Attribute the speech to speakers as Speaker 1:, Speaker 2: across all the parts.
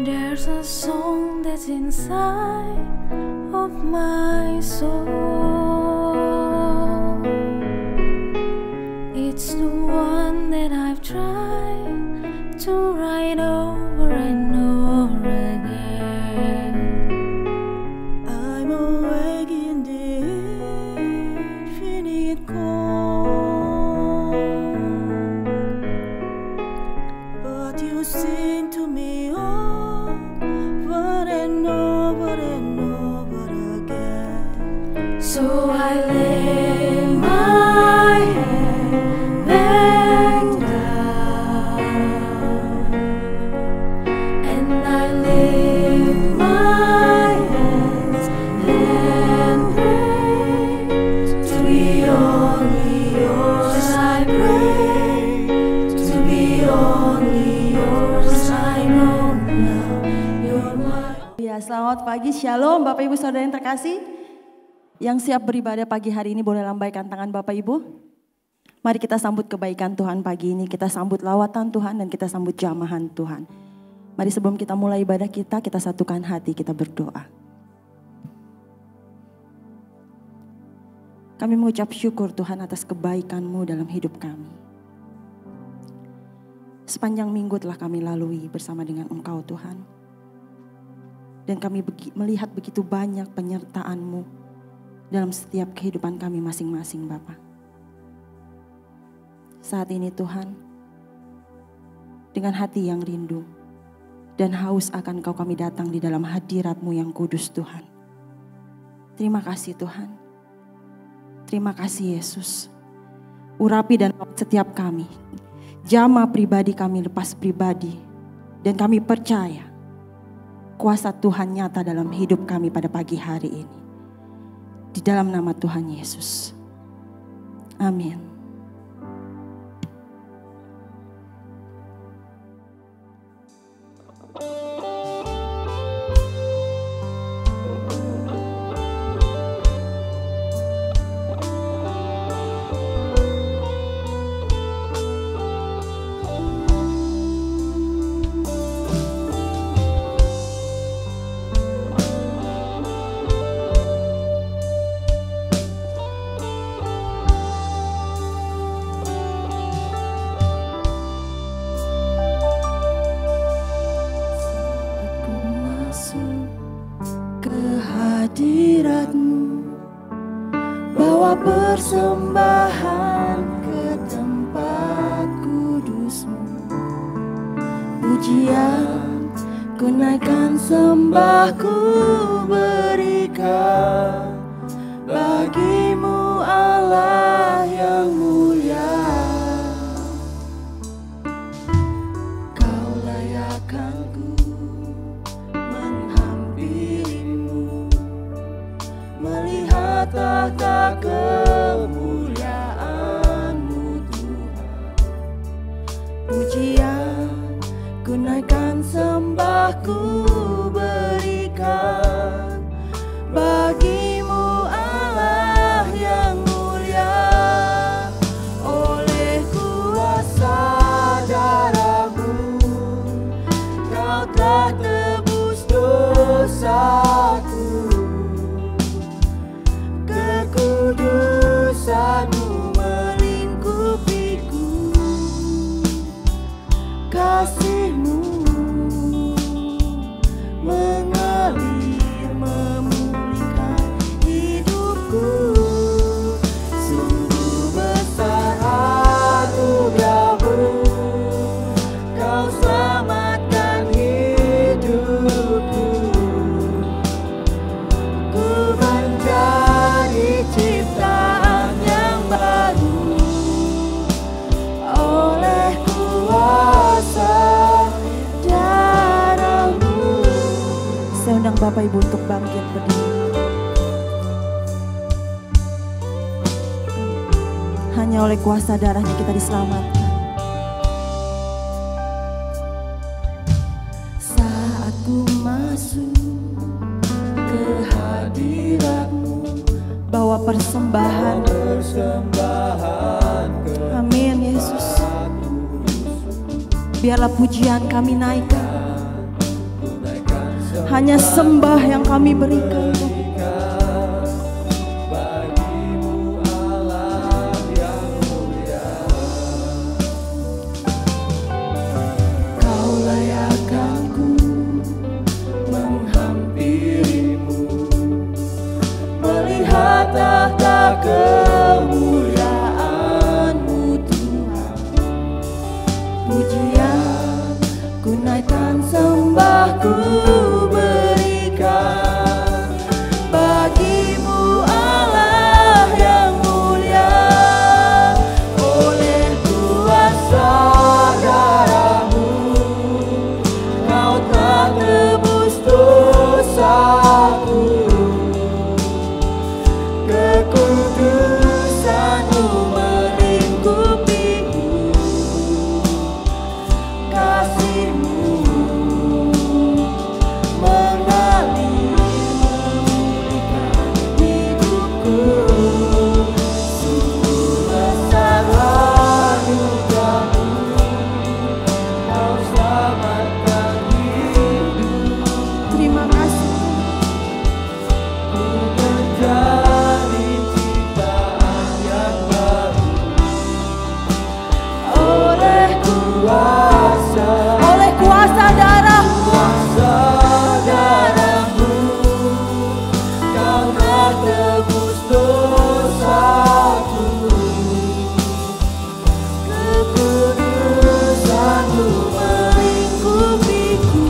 Speaker 1: There's a song that's inside of my soul. It's the one that I've tried to write over and over again.
Speaker 2: I'm awake in the infinite cold, but you sing to me over and over and over again.
Speaker 1: So I lay my head back down and I lift my hands and pray to be only yours. I pray to be only yours. I know now you're my.
Speaker 2: Ya, selamat pagi, Shalom Bapak Ibu Saudara yang terkasih. Yang siap beribadah pagi hari ini boleh lambaikan tangan Bapak Ibu. Mari kita sambut kebaikan Tuhan pagi ini, kita sambut lawatan Tuhan dan kita sambut jamahan Tuhan. Mari sebelum kita mulai ibadah kita satukan hati, kita berdoa. Kami mengucap syukur Tuhan atas kebaikan-Mu dalam hidup kami. Sepanjang minggu telah kami lalui bersama dengan Engkau Tuhan. Dan kami melihat begitu banyak penyertaan-Mu dalam setiap kehidupan kami masing-masing Bapa. Saat ini Tuhan, dengan hati yang rindu dan haus akan Kau kami datang di dalam hadirat-Mu yang kudus Tuhan. Terima kasih Tuhan. Terima kasih Yesus. Urapi dan rawat setiap kami. Jamah pribadi kami lepas pribadi. Dan kami percaya kuasa Tuhan nyata dalam hidup kami pada pagi hari ini. Di dalam nama Tuhan Yesus. Amin. Bawa persembahan ke tempat kudus-Mu. Pujian ku naikkan, sembahku berikan bagi-Mu Allah yang mulia. Kau layakkan ku menghampirimu, melihat tahta kemuliaan-Mu Tuhan. Pujian ku naikkan, sembahku berikan bagi-Mu Allah yang mulia. Oleh kuasa darah-Mu Kau telah tebus dosaku. Kekudusan-Mu melingkupiku, kasih-Mu mengalir memulihkan hidupku. Sungguh besar anugerah-Mu, Kau selamatkan hidupku. Ku menjadi ciptaan yang baru oleh kuasa darah-Mu. Saya undang Bapak Ibu untuk bangkit berdiri. Hanya oleh kuasa darahnya kita diselamatkan. Saat ku masuk ke hadirat-Mu, bawa persembahan. Amin Yesus. Biarlah pujian kami naikkan Hanya sembah yang kami berikan.
Speaker 3: Tahta kemuliaan-Mu Tuhan, pujian ku naikkan, sembah ku berikan bagi-Mu Allah yang mulia. Oleh kuasa darah-Mu Kau telah tebus dosaku. Kekudusan-Mu melingkupiku, kasih-Mu mengalir memulihkan hidupku. Sungguh besar anugerah-Mu, Kau selamatkan hidup.
Speaker 2: Terima kasih.
Speaker 3: Ku menjadi ciptaan yang baru oleh kuasa darah-Mu. Kau telah tebus dosaku. Kekudusan-Mu melingkupiku,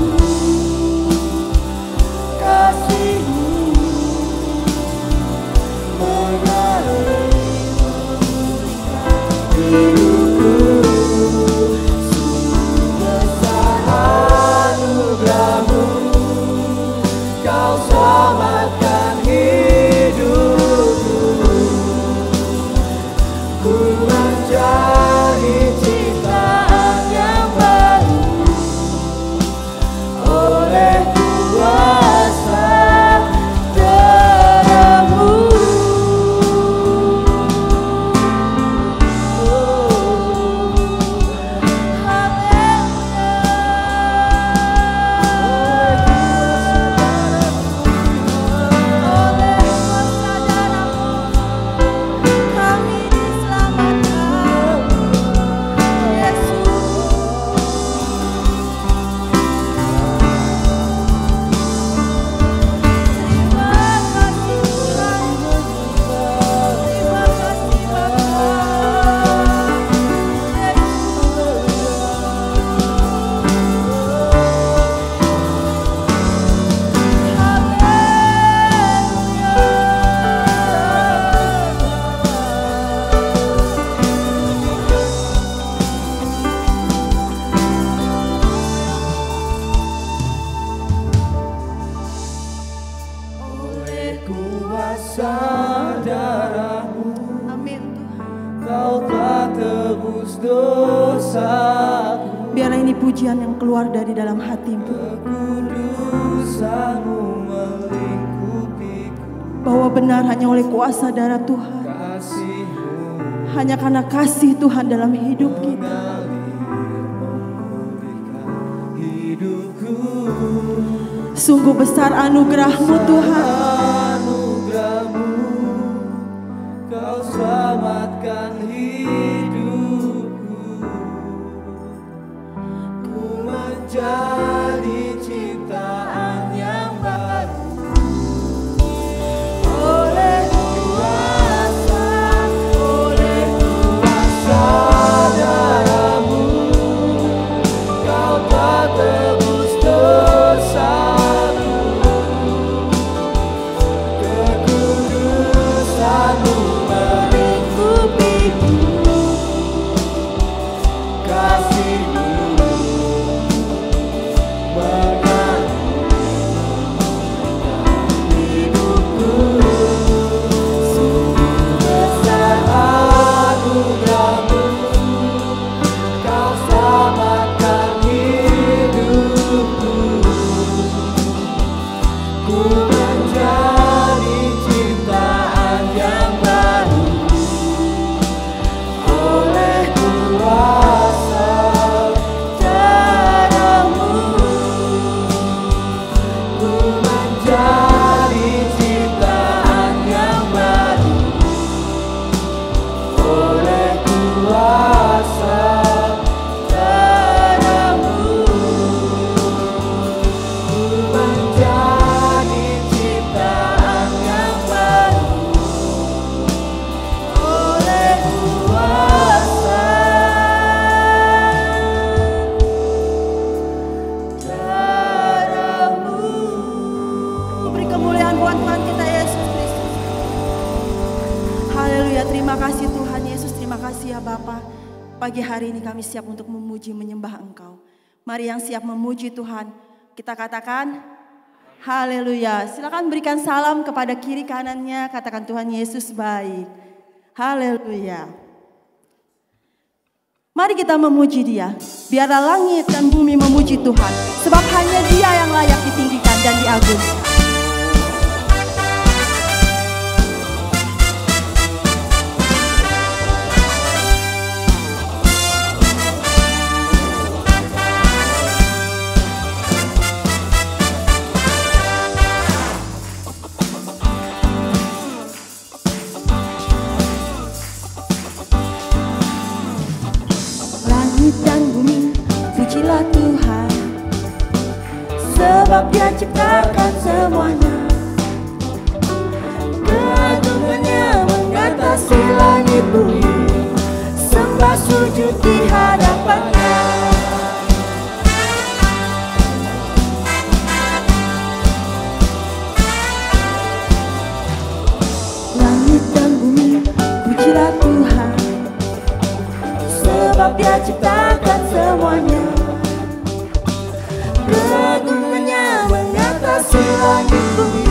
Speaker 3: kasih-Mu mengalir memulihkan hidupku. Sungguh besar anugerah-Mu, Kau selamatkan hidupku. Ku menjadi ciptaan yang baru oleh kuasa darah-Mu. Kami diselamatkan, Yesus. Terima kasih Tuhan, terima kasih Bapa. Oleh kuasa darah-Mu
Speaker 2: Amin Tuhan.
Speaker 3: Kau telah tebus dosaku.
Speaker 2: Biarlah ini pujian yang keluar dari dalam hatimu,
Speaker 3: Kekudusan-Mu melingkupiku,
Speaker 2: bahwa benar hanya oleh kuasa darah Tuhan,
Speaker 3: kasih-Mu
Speaker 2: hanya karena kasih Tuhan dalam hidup kita.
Speaker 3: memulihkan hidupku.
Speaker 2: Sungguh besar anugerah-Mu Tuhan.
Speaker 3: Anugerah-Mu, Kau selamatkan hidupku. Ku menjadi ciptaan yang baru oleh kuasa darah-Mu. Kau telah tebus dosaku. Kekudusan-Mu melingkupiku,
Speaker 2: Pagi hari ini kami siap untuk memuji menyembah Engkau. Mari yang siap memuji Tuhan, kita katakan haleluya. Silakan berikan salam kepada kiri kanannya, katakan Tuhan Yesus baik. Haleluya. Mari kita memuji Dia. Biarlah langit dan bumi memuji Tuhan, sebab hanya Dia yang layak ditinggikan dan diagungkan.
Speaker 3: Dan bumi, pujilah Tuhan, sebab Dia ciptakan semuanya. Keagungannya mengatasi langit bumi, sembah sujud di hadapannya. Langit dan bumi, pujilah Tuhan, sebab Dia ciptakan semuanya. Keagungannya mengatasi langit bumi,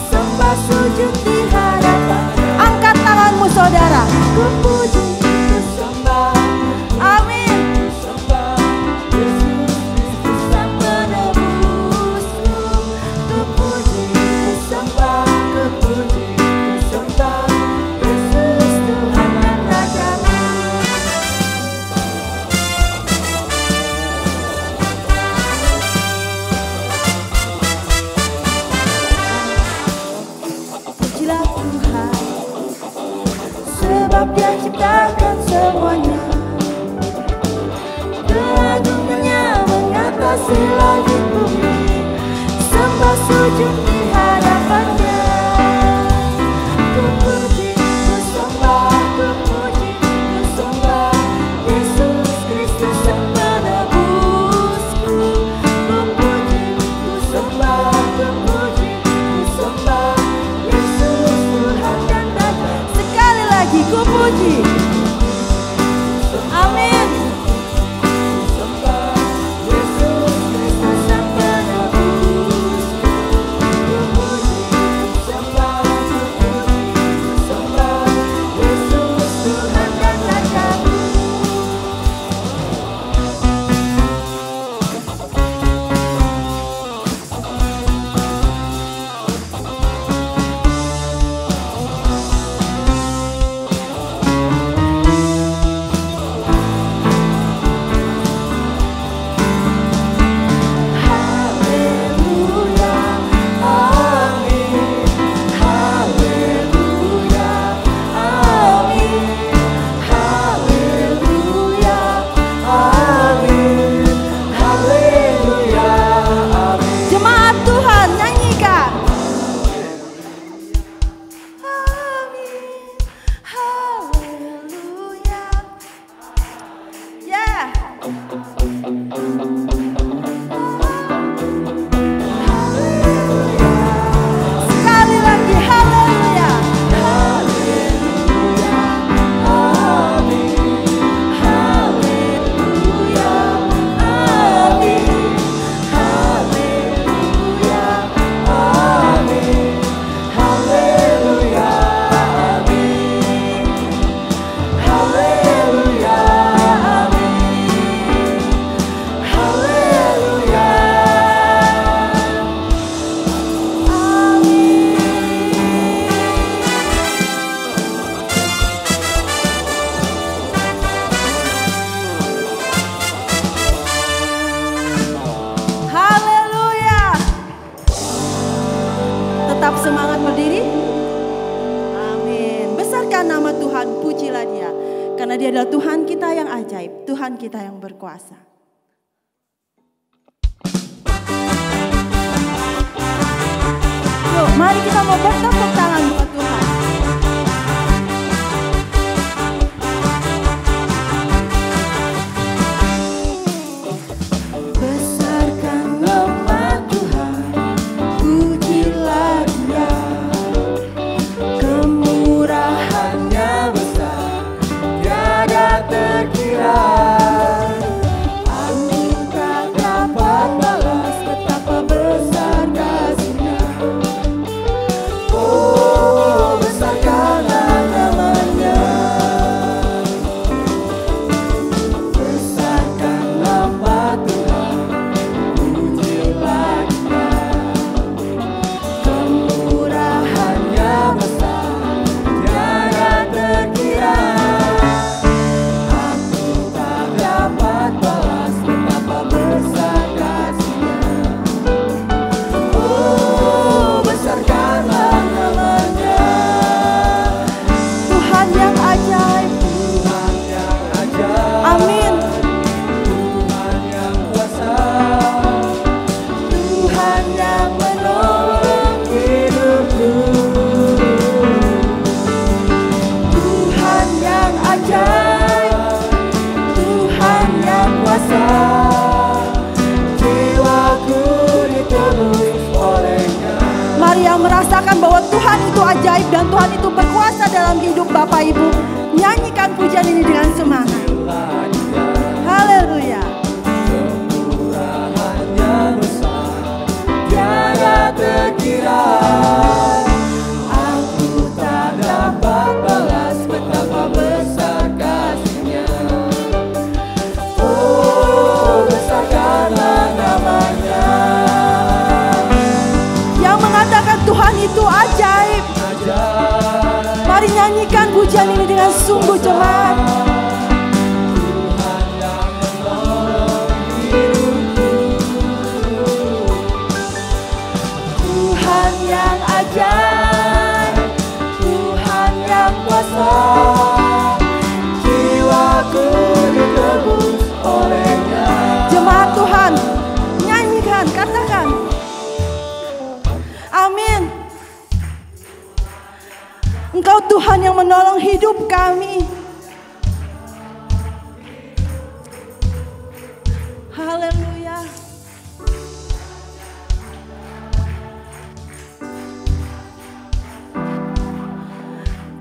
Speaker 3: sembah sujud di hadapannya.
Speaker 2: Angkat tanganmu saudara.
Speaker 3: Ku puji, ku sembah,
Speaker 2: Amin.
Speaker 3: ku sembah Yesus Kristus Sang Penebusku. Ku puji, ku sembah, ku puji, ku sembah Yesus Tuhan dan Rajaku. Pujilah Tuhan, sebab Dia ciptakan semuanya. Keagungannya mengatasi langit bumi, sembah sujud di hadapannya. Ku puji, ku sembah, ku puji, ku sembah Yesus Kristus Sang Penebusku. Ku puji, ku sembah, ku puji, ku sembah Yesus Tuhan dan Raja.
Speaker 2: Sekali lagi ku puji. Amin.
Speaker 3: Sembah Yesus Kristus Sang Penebus. Ku puji, ku sembah, ku puji, ku sembah Yesus Tuhan dan Rajaku. Haleluya, amin. Haleluya, amin. Haleluya, amin. Haleluya, amin.
Speaker 2: Jemaat Tuhan nyanyikan.
Speaker 3: Amin.
Speaker 2: Haleluya. Yeah. Sekali lagi haleluya.
Speaker 3: Haleluya, amin. Haleluya, amin. Haleluya, amin. Haleluya, amin. Haleluya, amin. Haleluya.
Speaker 2: Haleluya. Tetap semangat berdiri. Amin. Besarkan nama Tuhan, pujilah Dia. Karena Dia adalah Tuhan kita yang ajaib, Tuhan kita yang berkuasa. Yuk, mari kita mau bertepuk tangan buat Tuhan.
Speaker 3: Besarkan nama Tuhan, pujilah Dia. Kemurahannya besar, tiada tergantung.
Speaker 2: dalam hidup Bapak Ibu. Nyanyikan pujian ini dengan semangat. Haleluya.
Speaker 3: Kemurahannya besar, tiada terkira. Aku tak dapat balas betapa besar kasih-Nya. Oh, besarkanlah namanya.
Speaker 2: Yang mengatakan Tuhan itu ajaib. Mari nyanyikan pujian ini dengan sungguh jemaat.
Speaker 3: Tuhan yang ajaib, Tuhan yang kuasa, jiwaku ditebus oleh-Nya.
Speaker 2: Jemaat Tuhan, nyanyikan, katakan. Amin. Engkau Tuhan yang menolong hidup kami. Haleluya.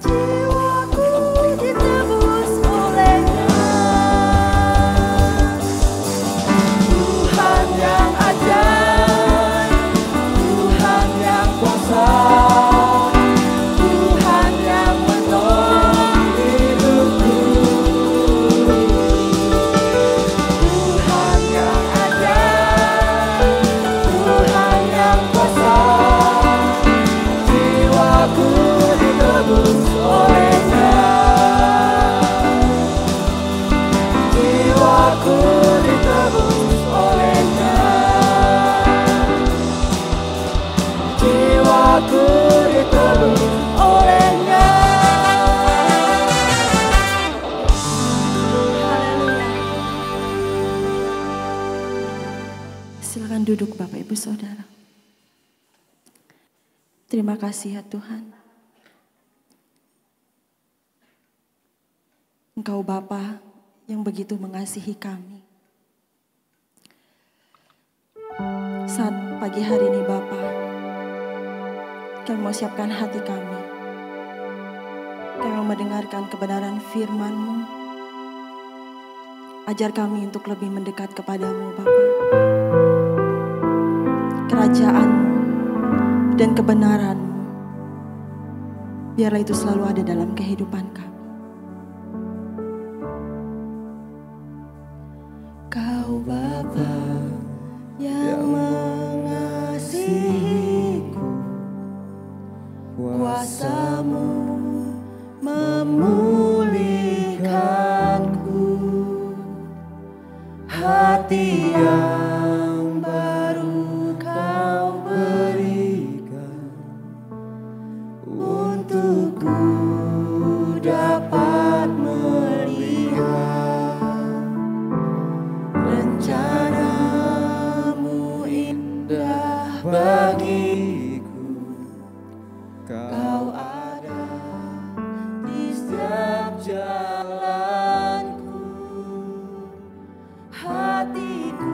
Speaker 2: Jiwaku ditebus oleh-Nya.
Speaker 3: Tuhan yang ajaib, Tuhan yang kuasa, Tuhan yang menolong hidupku. Tuhan yang ajaib, Tuhan yang kuasa, jiwaku ditebus oleh-Nya. Jiwaku ditebus oleh-Nya. Jiwaku ditebus oleh-Nya.
Speaker 2: Silakan duduk Bapak Ibu Saudara. Terima kasih ya Tuhan. Engkau Bapa yang begitu mengasihi kami. Saat pagi hari ini Bapa, kami mau siapkan hati kami. Kami mau mendengarkan kebenaran firman-Mu. Ajar kami untuk lebih mendekat kepadamu Bapa. Kerajaan-Mu dan kebenaran-Mu, biarlah itu selalu ada dalam kehidupan kami.
Speaker 3: Kau Bapa yang mengasihiku, kuasa-Mu memulihkanku, hati yang baru Kau berikan, untukku dapat melihat rencana-Mu indah bagiku. Kau ada di setiap jalanku, hatiku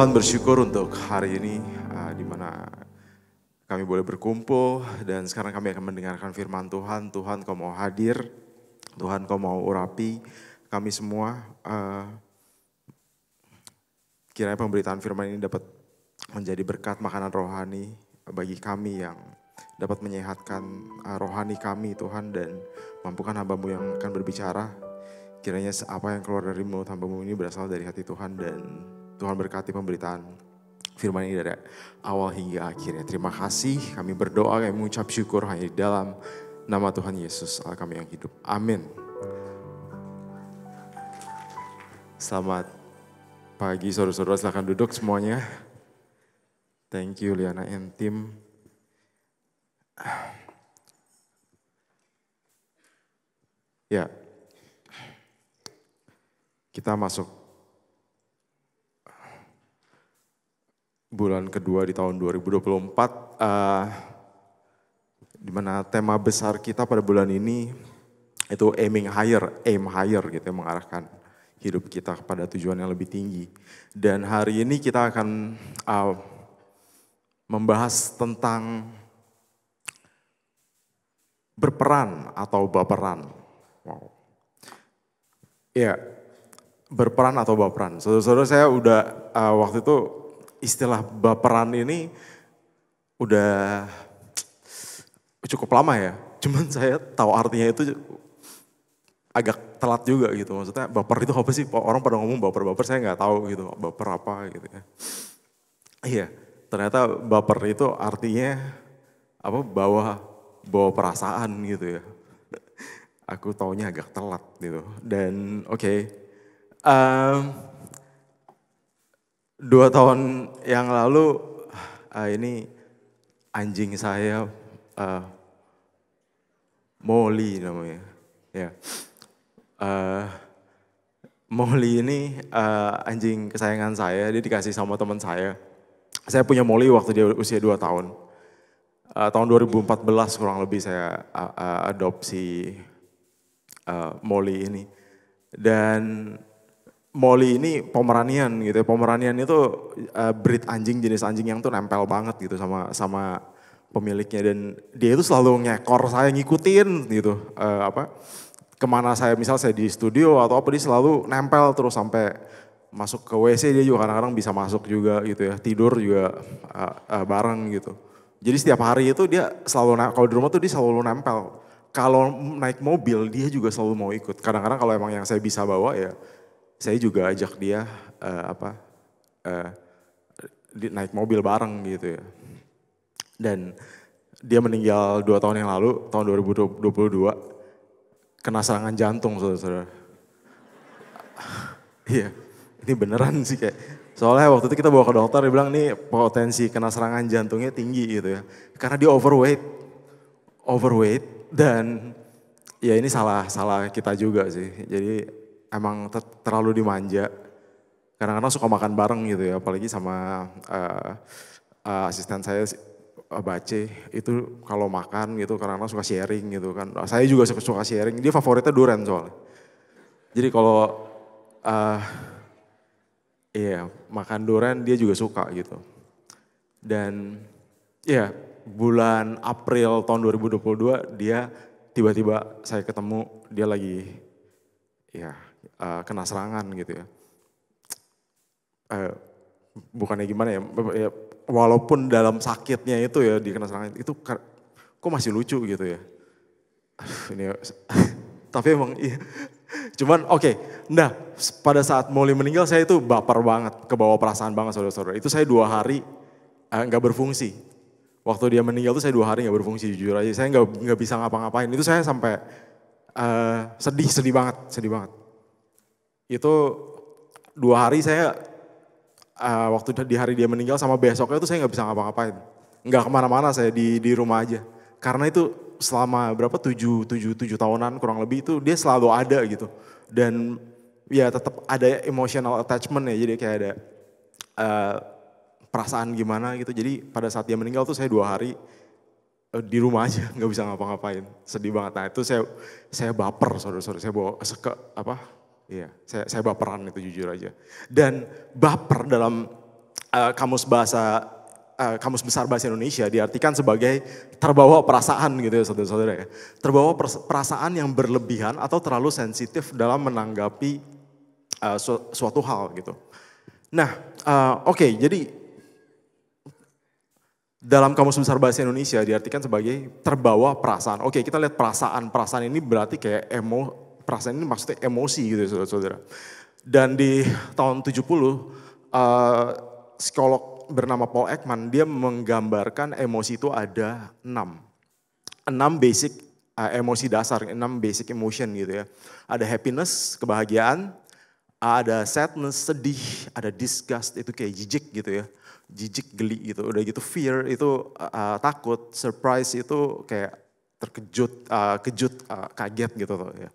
Speaker 4: Tuhan, bersyukur untuk hari ini di mana kami boleh berkumpul dan sekarang kami akan mendengarkan firman Tuhan. Tuhan, Kau mau hadir, Tuhan Kau mau urapi kami semua. Kiranya pemberitaan firman ini dapat menjadi berkat makanan rohani bagi kami yang dapat menyehatkan rohani kami Tuhan, dan mampukan hamba-Mu yang akan berbicara. Kiranya apa yang keluar dari mulut hamba-Mu ini berasal dari hati Tuhan, dan Tuhan berkati pemberitaan firman ini dari awal hingga akhirnya. Terima kasih, kami berdoa, kami mengucap syukur hanya di dalam nama Tuhan Yesus Allah kami yang hidup. Amin. Selamat pagi saudara-saudara, silakan duduk semuanya. Thank you Liana and tim. Ya, kita masuk bulan kedua di tahun 2024, di mana tema besar kita pada bulan ini itu aim higher gitu, yang mengarahkan hidup kita kepada tujuan yang lebih tinggi. Dan hari ini kita akan membahas tentang berperan atau baperan. Wow. Ya, berperan atau baperan. Saudara-saudara, saya udah waktu itu istilah baperan ini udah cukup lama ya. Cuman saya tahu artinya itu agak telat juga gitu. Maksudnya baper itu apa sih? Orang pada ngomong baper-baper, saya nggak tahu gitu. Baper apa gitu ya. Iya, ternyata baper itu artinya apa? Bawa perasaan gitu ya. Aku taunya agak telat gitu. Dan oke. 2 tahun yang lalu ini anjing saya Molly namanya. Ya. Molly ini anjing kesayangan saya, dia dikasih sama teman saya. Saya punya Molly waktu dia usia 2 tahun. Tahun 2014 kurang lebih saya adopsi Molly ini. Dan Molly ini Pomeranian gitu ya. Pomeranian itu breed anjing, jenis anjing yang tuh nempel banget gitu sama pemiliknya, dan dia itu selalu ngekor saya, ngikutin gitu kemana saya, misal saya di studio atau apa, dia selalu nempel terus sampai masuk ke WC dia juga kadang-kadang bisa masuk juga gitu ya, tidur juga bareng gitu. Jadi setiap hari itu dia selalu, kalau di rumah tuh dia selalu nempel. Kalau naik mobil dia juga selalu mau ikut. Kadang-kadang kalau emang yang saya bisa bawa ya saya juga ajak dia naik mobil bareng gitu ya. Dan dia meninggal 2 tahun yang lalu, tahun 2022, kena serangan jantung saudara-saudara. Iya, ini beneran sih kayak. Soalnya waktu itu kita bawa ke dokter, dia bilang nih potensi kena serangan jantungnya tinggi gitu ya. Karena dia overweight dan ya ini salah kita juga sih. Jadi emang terlalu dimanja. Kadang-kadang suka makan bareng gitu ya, apalagi sama asisten saya Bace, itu kalau makan gitu kadang-kadang suka sharing gitu kan. Saya juga suka sharing, dia favoritnya durian soalnya. Jadi kalau makan durian dia juga suka gitu. Dan ya bulan April tahun 2022 dia tiba-tiba saya ketemu dia lagi kena serangan gitu ya. Bukannya gimana ya, walaupun dalam sakitnya itu ya dia kena serangan itu kok masih lucu gitu ya. Tapi emang iya. Cuman oke. Nah pada saat Molly meninggal saya itu baper banget, kebawa perasaan banget saudara-saudara. Itu saya 2 hari gak berfungsi. Waktu dia meninggal tuh saya 2 hari gak berfungsi, jujur aja. Saya gak bisa ngapa-ngapain. Itu saya sampai sedih banget. Itu 2 hari saya waktu di hari dia meninggal sama besoknya itu saya gak bisa ngapa-ngapain. Gak kemana-mana, saya di rumah aja. Karena itu selama berapa 7 tahunan kurang lebih itu dia selalu ada gitu. Dan ya tetap ada emotional attachment ya, jadi kayak ada perasaan gimana gitu. Jadi pada saat dia meninggal tuh saya 2 hari di rumah aja, nggak bisa ngapa-ngapain, sedih banget. Nah itu saya baper saudara-saudara, saya bawa saya baperan itu jujur aja. Dan baper dalam Kamus Besar Bahasa Indonesia diartikan sebagai terbawa perasaan gitu ya saudara-saudara ya. Terbawa perasaan yang berlebihan atau terlalu sensitif dalam menanggapi suatu hal gitu. Nah, oke, jadi dalam Kamus Besar Bahasa Indonesia diartikan sebagai terbawa perasaan. Oke, kita lihat perasaan. Perasaan ini berarti kayak perasaan ini maksudnya emosi gitu ya saudara-saudara. Dan di tahun 70, psikolog bernama Paul Ekman, dia menggambarkan emosi itu ada 6. 6 basic emosi dasar, 6 basic emotion gitu ya. Ada happiness, kebahagiaan, ada sadness, sedih, ada disgust, itu kayak jijik gitu ya. Jijik, geli gitu. Udah gitu fear itu takut, surprise itu kayak terkejut, kaget gitu ya.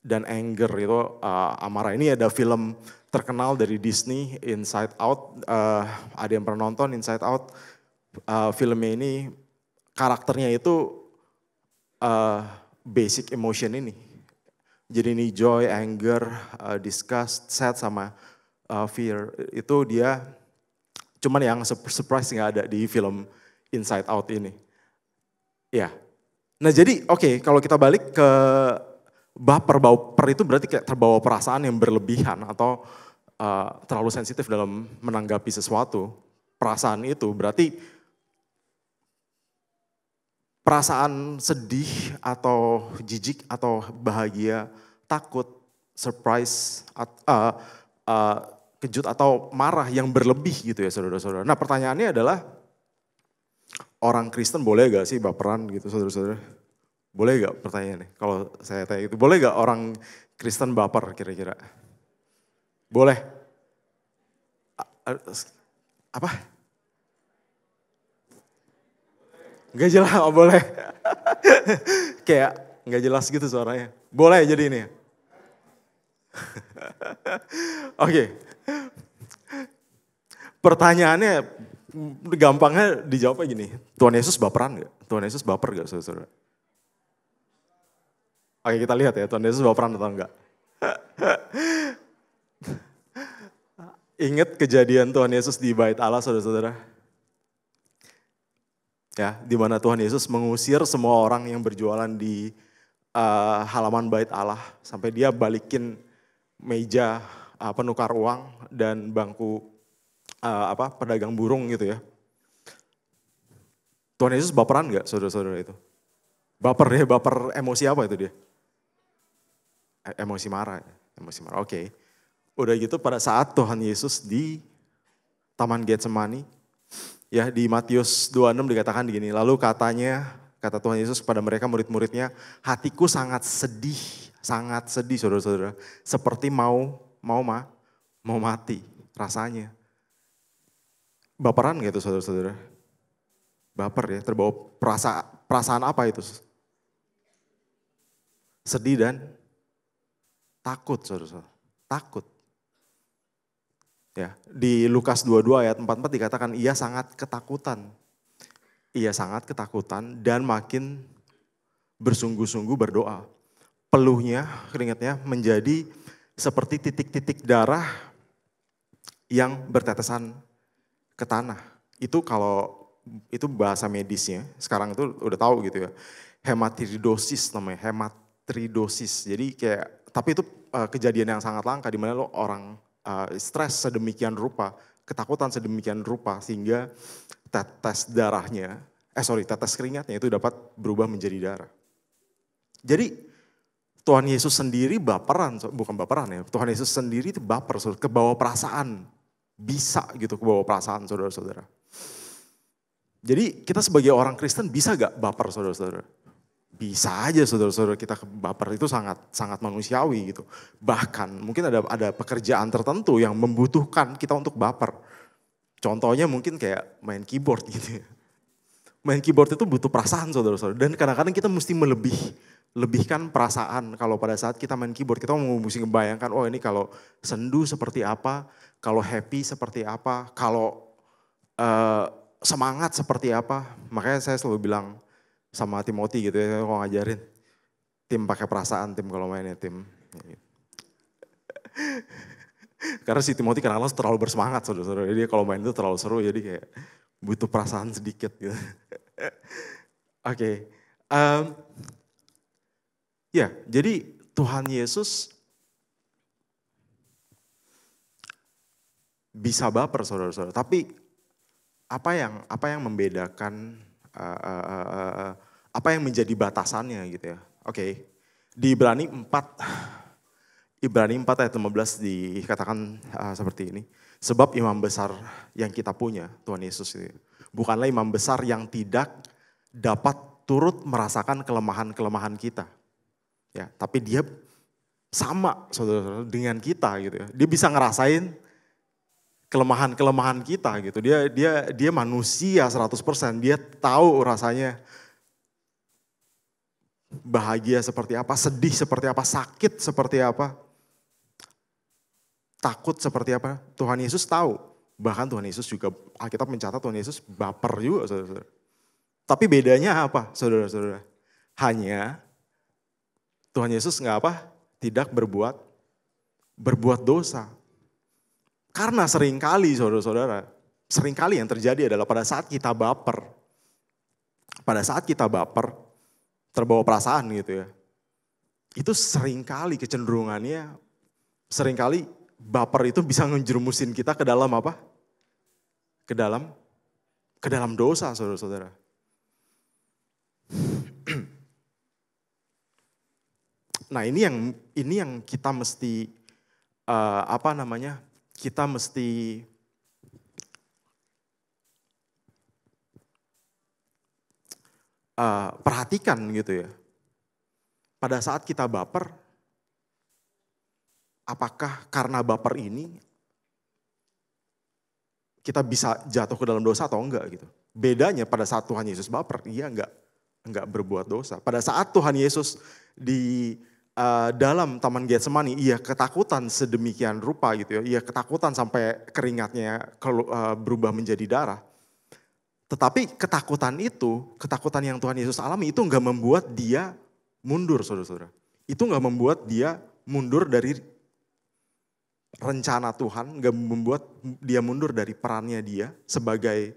Speaker 4: Dan anger itu amarah. Ini ada film terkenal dari Disney, Inside Out. Ada yang pernah nonton Inside Out? Filmnya ini karakternya itu basic emotion ini. Jadi ini joy, anger, disgust, sad sama fear. Itu dia cuman yang surprise nggak ada di film Inside Out ini. Ya. Nah jadi oke, kalau kita balik ke baper itu berarti kayak terbawa perasaan yang berlebihan atau terlalu sensitif dalam menanggapi sesuatu. Perasaan itu berarti perasaan sedih atau jijik atau bahagia, takut, surprise, kejut atau marah yang berlebih gitu ya saudara-saudara. Nah pertanyaannya adalah orang Kristen boleh gak sih baperan gitu saudara-saudara? Boleh gak pertanyaannya kalau saya tanya itu? Boleh gak orang Kristen baper kira-kira? Boleh? Apa? Gak jelas, oh boleh. Kayak gak jelas gitu suaranya. Boleh jadi ini ya? Oke. Pertanyaannya gampangnya dijawabnya gini, Tuhan Yesus baperan gak? Tuhan Yesus baper gak saudara-saudara? Oke kita lihat ya, Tuhan Yesus baperan atau enggak. Ingat kejadian Tuhan Yesus di Bait Allah saudara-saudara? Ya, di mana Tuhan Yesus mengusir semua orang yang berjualan di halaman Bait Allah. Sampai dia balikin meja penukar uang dan bangku pedagang burung gitu ya. Tuhan Yesus baperan gak saudara-saudara itu? Baper emosi apa itu dia? Emosi marah, oke. Udah gitu pada saat Tuhan Yesus di Taman Getsemani, ya di Matius 26 dikatakan begini, lalu kata Tuhan Yesus kepada mereka murid-muridnya, hatiku sangat sedih saudara-saudara, seperti mau mati rasanya. Baperan gak itu saudara-saudara? Baper ya, terbawa perasaan apa itu? Sedih dan takut saudara-saudara, takut. Ya, di Lukas 22 ayat 44 dikatakan ia sangat ketakutan. Ia sangat ketakutan dan makin bersungguh-sungguh berdoa. Peluhnya, keringatnya menjadi seperti titik-titik darah yang bertetesan ke tanah. Itu kalau itu bahasa medisnya, sekarang itu udah tahu gitu ya. Hematridosis namanya, hematridosis. Jadi kayak, tapi itu kejadian yang sangat langka di mana lo orang stres sedemikian rupa, ketakutan sedemikian rupa sehingga tetes keringatnya itu dapat berubah menjadi darah. Jadi Tuhan Yesus sendiri bukan baperan ya, Tuhan Yesus sendiri itu baper, kebawa perasaan. Bisa gitu kebawa perasaan saudara-saudara. Jadi kita sebagai orang Kristen bisa gak baper saudara-saudara? Bisa aja saudara-saudara, kita baper itu sangat manusiawi gitu. Bahkan mungkin ada pekerjaan tertentu yang membutuhkan kita untuk baper. Contohnya mungkin kayak main keyboard gitu ya. Main keyboard itu butuh perasaan saudara-saudara. Dan kadang-kadang kita mesti lebihkan perasaan. Kalau pada saat kita main keyboard kita mesti ngebayangkan, oh ini kalau sendu seperti apa, kalau happy seperti apa, kalau semangat seperti apa. Makanya saya selalu bilang sama Timothy gitu ya, kalau ngajarin tim pakai perasaan, tim kalau mainnya tim. Karena si Timothy kadang-kadang terlalu bersemangat, saudara-saudara. Dia kalau main itu terlalu seru, jadi kayak butuh perasaan sedikit gitu. Oke. Ya, jadi Tuhan Yesus bisa baper, saudara-saudara. Tapi apa yang membedakan, apa yang menjadi batasannya gitu ya. Oke. Di Ibrani 4 ayat 15 dikatakan seperti ini. Sebab imam besar yang kita punya, Tuhan Yesus itu, bukanlah imam besar yang tidak dapat turut merasakan kelemahan-kelemahan kita. Ya, tapi dia sama, saudara-saudara, dengan kita gitu ya. Dia bisa ngerasain kelemahan-kelemahan kita gitu. Dia manusia 100%, dia tahu rasanya bahagia seperti apa, sedih seperti apa, sakit seperti apa, takut seperti apa. Tuhan Yesus tahu. Bahkan Tuhan Yesus juga, Alkitab mencatat Tuhan Yesus baper juga, saudara-saudara. Tapi bedanya apa, saudara-saudara? Hanya Tuhan Yesus tidak berbuat dosa. Karena seringkali, saudara-saudara, seringkali yang terjadi adalah pada saat kita baper, terbawa perasaan gitu ya. Itu seringkali kecenderungannya, seringkali baper itu bisa ngejerumusin kita ke dalam apa? Ke dalam dosa, saudara-saudara. Nah, ini yang kita mesti kita mesti perhatikan gitu ya. Pada saat kita baper, apakah karena baper ini kita bisa jatuh ke dalam dosa atau enggak gitu. Bedanya pada saat Tuhan Yesus baper, dia enggak berbuat dosa. Pada saat Tuhan Yesus di dalam Taman Getsemani, ia ketakutan sedemikian rupa gitu ya. Ia ketakutan sampai keringatnya berubah menjadi darah. Tetapi ketakutan yang Tuhan Yesus alami itu enggak membuat dia mundur, saudara-saudara. Itu enggak membuat dia mundur dari rencana Tuhan, enggak membuat dia mundur dari perannya dia sebagai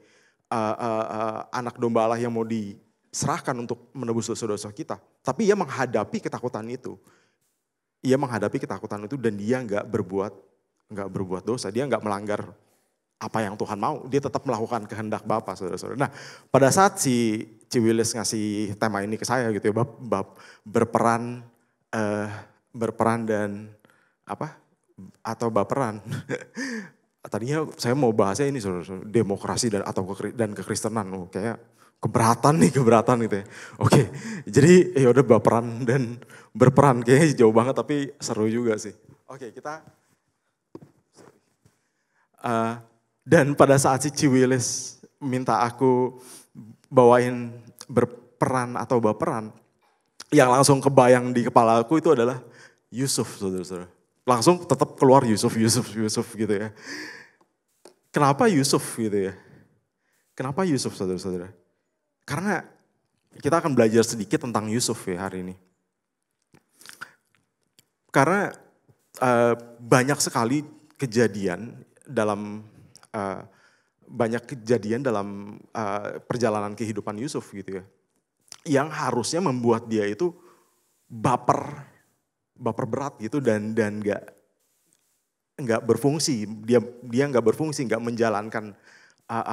Speaker 4: anak domba Allah yang mau diserahkan untuk menebus dosa-dosa kita. Tapi ia menghadapi ketakutan itu. Dan dia enggak berbuat dosa. Dia enggak melanggar apa yang Tuhan mau. Dia tetap melakukan kehendak Bapa, saudara-saudara. Nah, pada saat si Willis ngasih tema ini ke saya gitu ya, bab berperan dan atau baperan. Tadinya saya mau bahasnya ini, saudara-saudara, demokrasi dan kekristenan. Kayak keberatan gitu ya. Oke, jadi ya udah baperan dan berperan kayaknya jauh banget tapi seru juga sih. Oke, kita dan pada saat si Ciwilis minta aku bawain berperan atau baperan, yang langsung kebayang di kepala aku itu adalah Yusuf, saudara-saudara. Langsung tetap keluar Yusuf gitu ya. Kenapa Yusuf gitu ya? Kenapa Yusuf, saudara-saudara? Karena kita akan belajar sedikit tentang Yusuf ya hari ini. Karena banyak sekali kejadian dalam perjalanan kehidupan Yusuf gitu ya. Yang harusnya membuat dia itu baper berat gitu dan nggak berfungsi. Dia nggak berfungsi, nggak menjalankan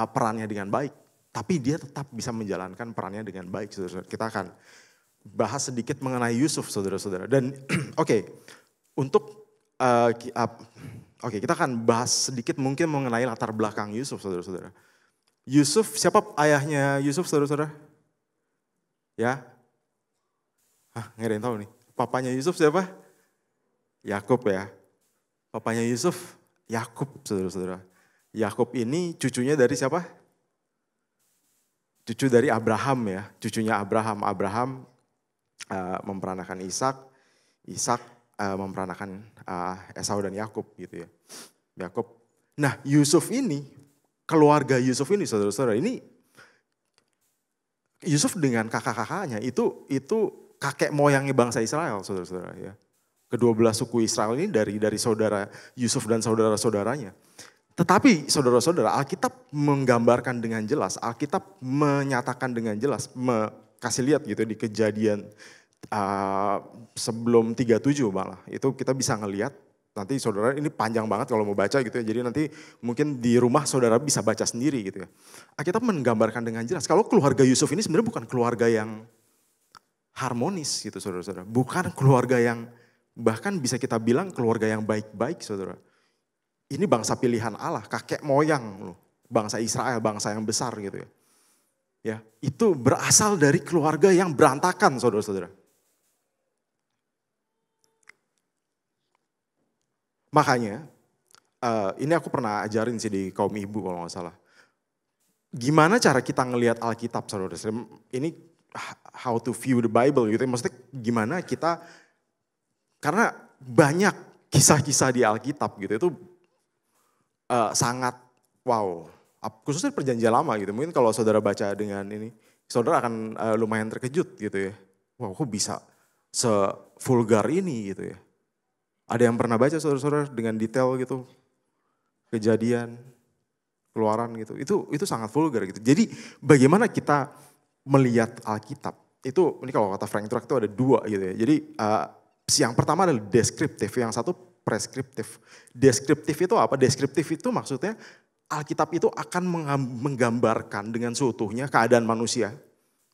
Speaker 4: perannya dengan baik. Tapi dia tetap bisa menjalankan perannya dengan baik, saudara-saudara. Kita akan bahas sedikit mengenai Yusuf, saudara-saudara. Dan kita akan bahas sedikit mungkin mengenai latar belakang Yusuf, saudara-saudara. Yusuf, siapa ayahnya Yusuf, saudara-saudara? Ya? Nggak ada yang tahu nih. Papanya Yusuf siapa? Yakub ya. Papanya Yusuf, Yakub, saudara-saudara. Yakub ini cucunya dari siapa? Cucu dari Abraham ya, cucunya Abraham. Abraham memperanakan Ishak memperanakan Esau dan Yakub gitu ya. Yakub. Nah, Yusuf ini, keluarga Yusuf ini, saudara-saudara, ini Yusuf dengan kakak-kakaknya itu kakek moyangnya bangsa Israel, saudara-saudara ya. Kedua belah suku Israel ini dari saudara Yusuf dan saudara-saudaranya. Tetapi saudara-saudara, Alkitab menggambarkan dengan jelas, Alkitab menyatakan dengan jelas, kasih lihat gitu di Kejadian sebelum 37 malah. Itu kita bisa ngelihat, nanti saudara ini panjang banget kalau mau baca gitu ya. Jadi nanti mungkin di rumah saudara bisa baca sendiri gitu ya. Alkitab menggambarkan dengan jelas, kalau keluarga Yusuf ini sebenarnya bukan keluarga yang harmonis gitu saudara-saudara. Bukan keluarga yang, bahkan bisa kita bilang keluarga yang baik-baik saudara. Ini bangsa pilihan Allah, kakek moyang loh, bangsa Israel, bangsa yang besar gitu ya. Ya, itu berasal dari keluarga yang berantakan saudara-saudara. Makanya, ini aku pernah ajarin sih di kaum ibu kalau nggak salah. Gimana cara kita ngelihat Alkitab saudara-saudara? Ini how to view the Bible gitu. Maksudnya gimana kita, karena banyak kisah-kisah di Alkitab gitu itu sangat wow, khususnya perjanjian lama gitu. Mungkin kalau saudara baca dengan ini, saudara akan lumayan terkejut gitu ya. Wow, kok bisa se-vulgar ini gitu ya. Ada yang pernah baca saudara-saudara dengan detail gitu, Kejadian, Keluaran gitu. Itu sangat vulgar gitu. Jadi bagaimana kita melihat Alkitab? Itu ini kalau kata Frank Turek itu ada dua gitu ya. Jadi yang pertama adalah deskriptif, yang satu preskriptif. Deskriptif itu apa? Deskriptif itu maksudnya Alkitab itu akan menggambarkan dengan seutuhnya keadaan manusia,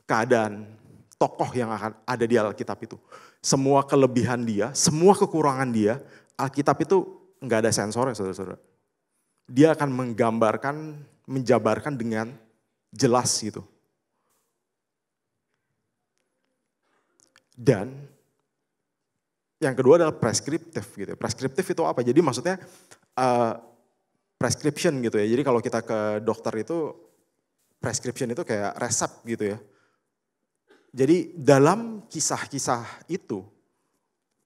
Speaker 4: keadaan tokoh yang akan ada di Alkitab itu. Semua kelebihan dia, semua kekurangan dia, Alkitab itu enggak ada sensornya saudara-saudara. Dia akan menggambarkan, menjabarkan dengan jelas gitu. Dan yang kedua adalah preskriptif gitu. Preskriptif itu apa? Jadi maksudnya prescription gitu ya. Jadi kalau kita ke dokter itu prescription itu kayak resep gitu ya. Jadi dalam kisah-kisah itu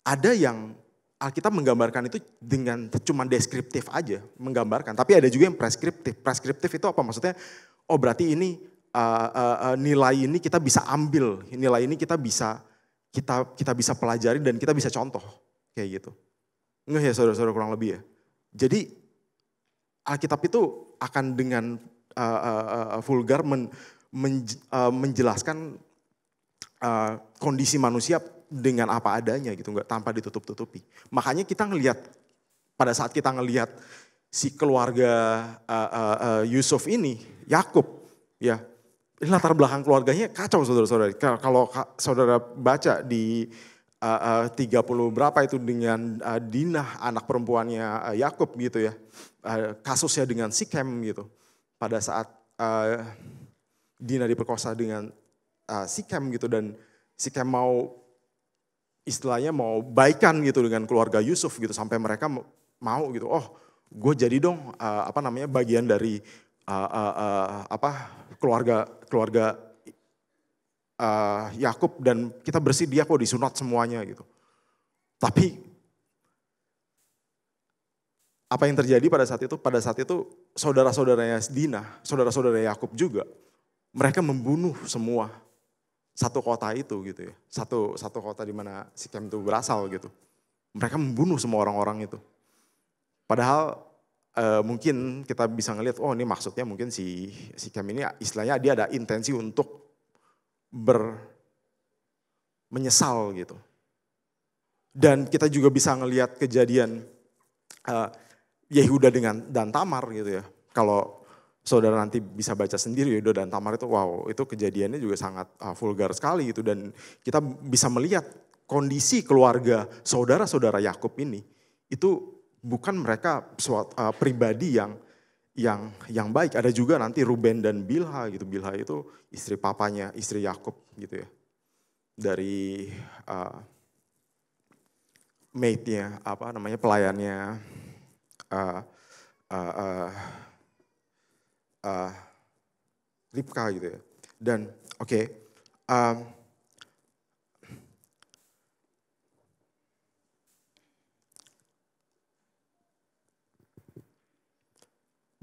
Speaker 4: ada yang Alkitab menggambarkan itu dengan cuma deskriptif aja, menggambarkan. Tapi ada juga yang preskriptif. Preskriptif itu apa? Maksudnya oh berarti ini nilai ini kita bisa ambil, nilai ini kita bisa pelajari dan kita bisa contoh kayak gitu. Nggak ya saudara-saudara kurang lebih ya. Jadi Alkitab itu akan dengan vulgar menjelaskan kondisi manusia dengan apa adanya gitu, nggak tanpa ditutup-tutupi. Makanya kita ngelihat pada saat kita ngelihat si keluarga Yusuf ini, Yakub, ya. Latar belakang keluarganya kacau saudara-saudara. Kalau saudara baca di 30 berapa itu dengan Dinah anak perempuannya Yakub gitu ya. Kasusnya dengan Sikem gitu. Pada saat Dinah diperkosa dengan Sikem gitu dan Sikem mau istilahnya mau baikan gitu dengan keluarga Yusuf gitu sampai mereka mau gitu. Oh, gue jadi dong bagian dari keluarga Yakub dan kita bersih dia kok disunat semuanya gitu. Tapi apa yang terjadi pada saat itu? Pada saat itu saudara-saudaranya Dinah, saudara-saudara Yakub juga, mereka membunuh semua satu kota itu gitu ya. Satu kota di mana Sikem itu berasal gitu. Mereka membunuh semua orang-orang itu. Padahal mungkin kita bisa ngelihat, oh ini maksudnya mungkin si Sikem ini istilahnya dia ada intensi untuk menyesal gitu. Dan kita juga bisa ngelihat kejadian Yehuda dan Tamar gitu ya. Kalau saudara nanti bisa baca sendiri Yehuda dan Tamar itu, wow itu kejadiannya juga sangat vulgar sekali gitu. Dan kita bisa melihat kondisi keluarga saudara-saudara Yakub ini, itu bukan mereka pribadi yang baik. Ada juga nanti Ruben dan Bilha gitu. Bilha itu istri papanya, istri Yakub gitu ya. Dari maidnya, pelayannya Ribka gitu ya. Dan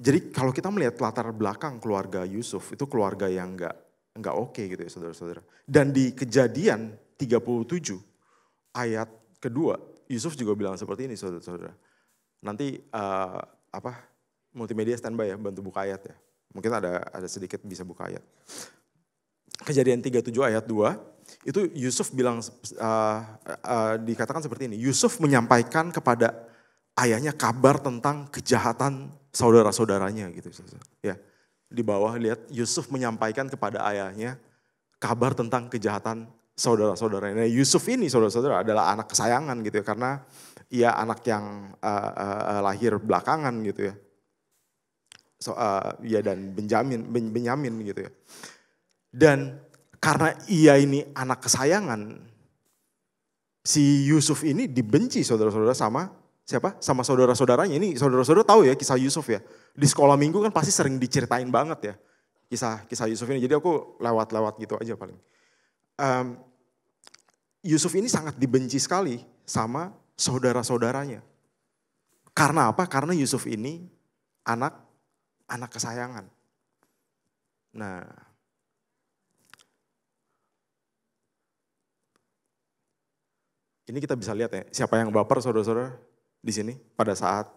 Speaker 4: jadi kalau kita melihat latar belakang keluarga Yusuf, itu keluarga yang enggak oke gitu ya saudara-saudara. Dan di Kejadian 37 ayat kedua, Yusuf juga bilang seperti ini saudara-saudara. Nanti multimedia standby ya, bantu buka ayat ya. Mungkin ada sedikit bisa buka ayat. Kejadian 37 ayat 2, itu Yusuf bilang, dikatakan seperti ini. Yusuf menyampaikan kepada ayahnya kabar tentang kejahatan saudara-saudaranya gitu. Ya, di bawah lihat Yusuf menyampaikan kepada ayahnya kabar tentang kejahatan saudara-saudaranya. Nah, Yusuf ini saudara-saudara adalah anak kesayangan gitu ya, karena ia anak yang lahir belakangan gitu ya. Ya dan Benyamin gitu ya. Dan karena ia ini anak kesayangan, si Yusuf ini dibenci saudara-saudara sama siapa? Sama saudara-saudaranya. Ini saudara-saudara tahu ya kisah Yusuf ya. Di sekolah minggu kan pasti sering diceritain banget ya kisah Yusuf ini. Jadi aku lewat-lewat gitu aja paling. Yusuf ini sangat dibenci sekali sama saudara-saudaranya. Karena apa? Karena Yusuf ini anak kesayangan. Nah, ini kita bisa lihat ya, siapa yang baper saudara-saudara di sini pada saat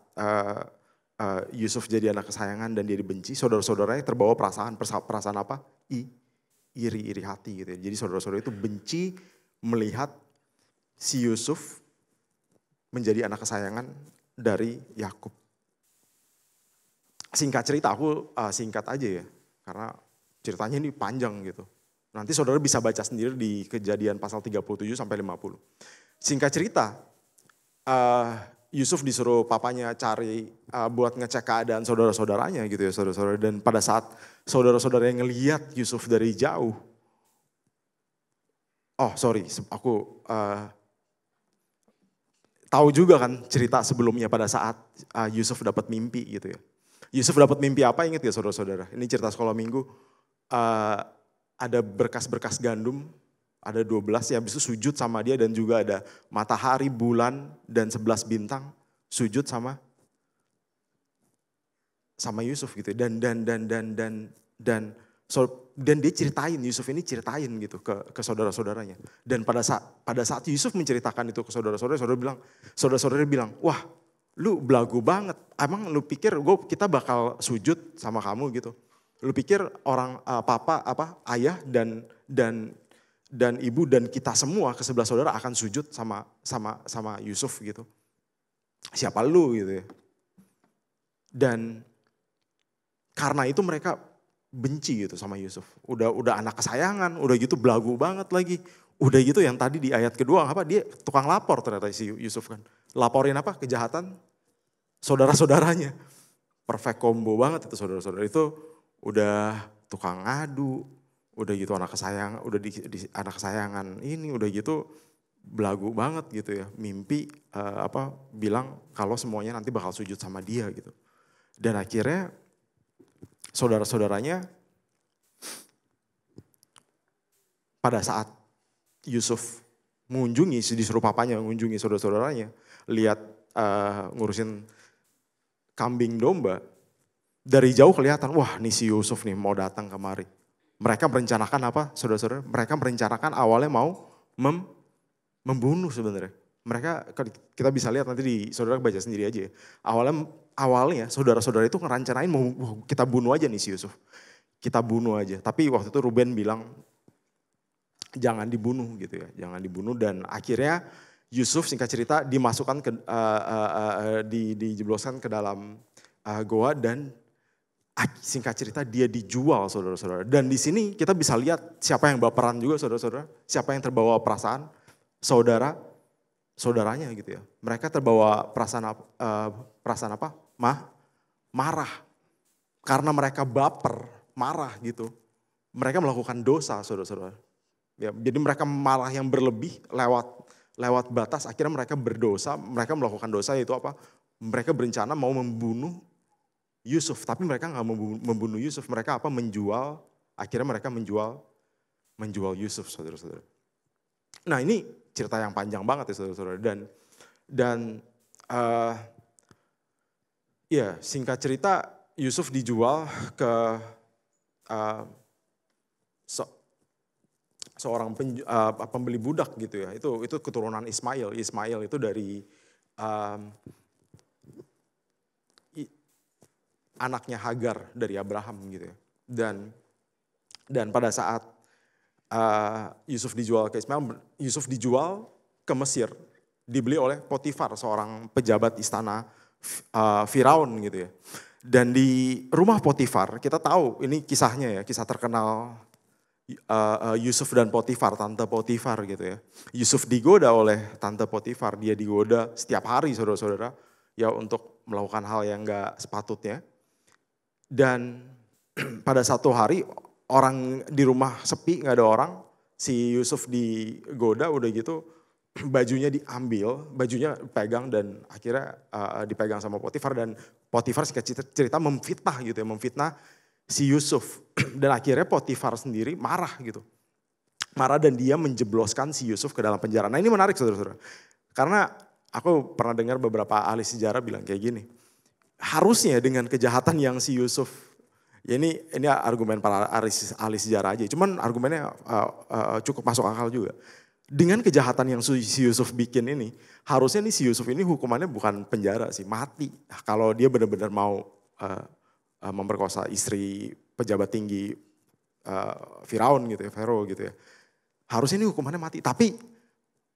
Speaker 4: Yusuf jadi anak kesayangan dan dia dibenci, saudara-saudaranya terbawa perasaan apa? Iri hati gitu ya. Jadi saudara-saudara itu benci melihat si Yusuf menjadi anak kesayangan dari Yakub. Singkat cerita, aku singkat aja ya, karena ceritanya ini panjang gitu. Nanti saudara bisa baca sendiri di Kejadian pasal 37 sampai 50. Singkat cerita, Yusuf disuruh papanya cari buat ngecek keadaan saudara-saudaranya gitu ya saudara-saudara. Dan pada saat saudara-saudara yang ngelihat Yusuf dari jauh, aku tahu juga kan cerita sebelumnya pada saat Yusuf dapat mimpi gitu ya. Yusuf dapat mimpi apa ingat ya saudara-saudara? Ini cerita sekolah minggu, ada berkas-berkas gandum, ada 12 ya, habis itu sujud sama dia dan juga ada matahari, bulan, dan 11 bintang sujud sama Yusuf gitu. Dan dia ceritain, Yusuf ini ceritain gitu ke saudara-saudaranya. Dan pada saat Yusuf menceritakan itu ke saudara-saudara bilang, wah lu belagu banget, emang lu pikir kita bakal sujud sama kamu gitu? Lu pikir orang ayah dan ibu dan kita semua ke-11 saudara akan sujud sama Yusuf gitu? Siapa lu gitu ya? Dan karena itu mereka benci gitu sama Yusuf. Udah anak kesayangan, udah gitu belagu banget lagi. Udah gitu yang tadi di ayat kedua dia tukang lapor ternyata si Yusuf kan. Laporin apa? Kejahatan saudara-saudaranya. Perfect combo banget itu saudara-saudara. Itu udah tukang ngadu, udah gitu anak kesayangan, udah di anak kesayangan ini udah gitu belagu banget gitu ya. Mimpi bilang kalau semuanya nanti bakal sujud sama dia gitu. Dan akhirnya saudara-saudaranya pada saat Yusuf disuruh papanya mengunjungi saudara-saudaranya, lihat ngurusin kambing domba, dari jauh kelihatan, wah nih si Yusuf nih mau datang kemari. Mereka merencanakan apa saudara-saudara? Mereka merencanakan awalnya mau membunuh sebenarnya. Kita bisa lihat nanti saudara baca sendiri aja ya. Awalnya saudara-saudara itu ngerencanain mau kita bunuh aja nih si Yusuf. Kita bunuh aja. Tapi waktu itu Ruben bilang jangan dibunuh gitu ya. Jangan dibunuh dan akhirnya Yusuf singkat cerita dimasukkan dijebloskan ke dalam goa dan singkat cerita dia dijual saudara-saudara. Dan di sini kita bisa lihat siapa yang baperan juga saudara-saudara. Siapa yang terbawa perasaan saudaranya gitu ya. Mereka terbawa perasaan apa? Marah. Karena mereka baper, marah gitu. Mereka melakukan dosa saudara-saudara. Ya, jadi mereka malah yang berlebih lewat batas, akhirnya mereka berdosa, mereka melakukan dosa yaitu apa? Mereka berencana mau membunuh Yusuf, tapi mereka nggak membunuh Yusuf, mereka akhirnya mereka menjual Yusuf saudara-saudara. Nah ini cerita yang panjang banget ya saudara-saudara dan ya singkat cerita Yusuf dijual ke seorang pembeli budak gitu ya. Itu keturunan Ismail. Ismail itu dari anaknya Hagar dari Abraham gitu ya. Dan pada saat Yusuf dijual ke Ismail, Yusuf dijual ke Mesir, dibeli oleh Potifar, seorang pejabat istana Firaun gitu ya. Dan di rumah Potifar, kita tahu ini kisahnya ya, kisah terkenal Yusuf dan Potifar, tante Potifar gitu ya. Yusuf digoda oleh tante Potifar, dia digoda setiap hari saudara-saudara ya untuk melakukan hal yang gak sepatutnya. Dan pada satu hari orang di rumah sepi, gak ada orang, si Yusuf digoda udah gitu bajunya diambil, bajunya pegang dan akhirnya dipegang sama Potifar dan Potifar singkat cerita memfitnah gitu ya, memfitnah si Yusuf. Dan akhirnya Potifar sendiri marah gitu. Marah dan dia menjebloskan si Yusuf ke dalam penjara. Nah ini menarik saudara-saudara. Karena aku pernah dengar beberapa ahli sejarah bilang kayak gini. Harusnya dengan kejahatan yang si Yusuf, ya ini argumen para ahli sejarah aja. Cuman argumennya cukup masuk akal juga. Dengan kejahatan yang si Yusuf bikin ini, harusnya nih si Yusuf ini hukumannya bukan penjara sih, mati. Kalau dia benar-benar mau memperkosa istri pejabat tinggi Firaun gitu ya, Fero gitu ya. Harusnya ini hukumannya mati, tapi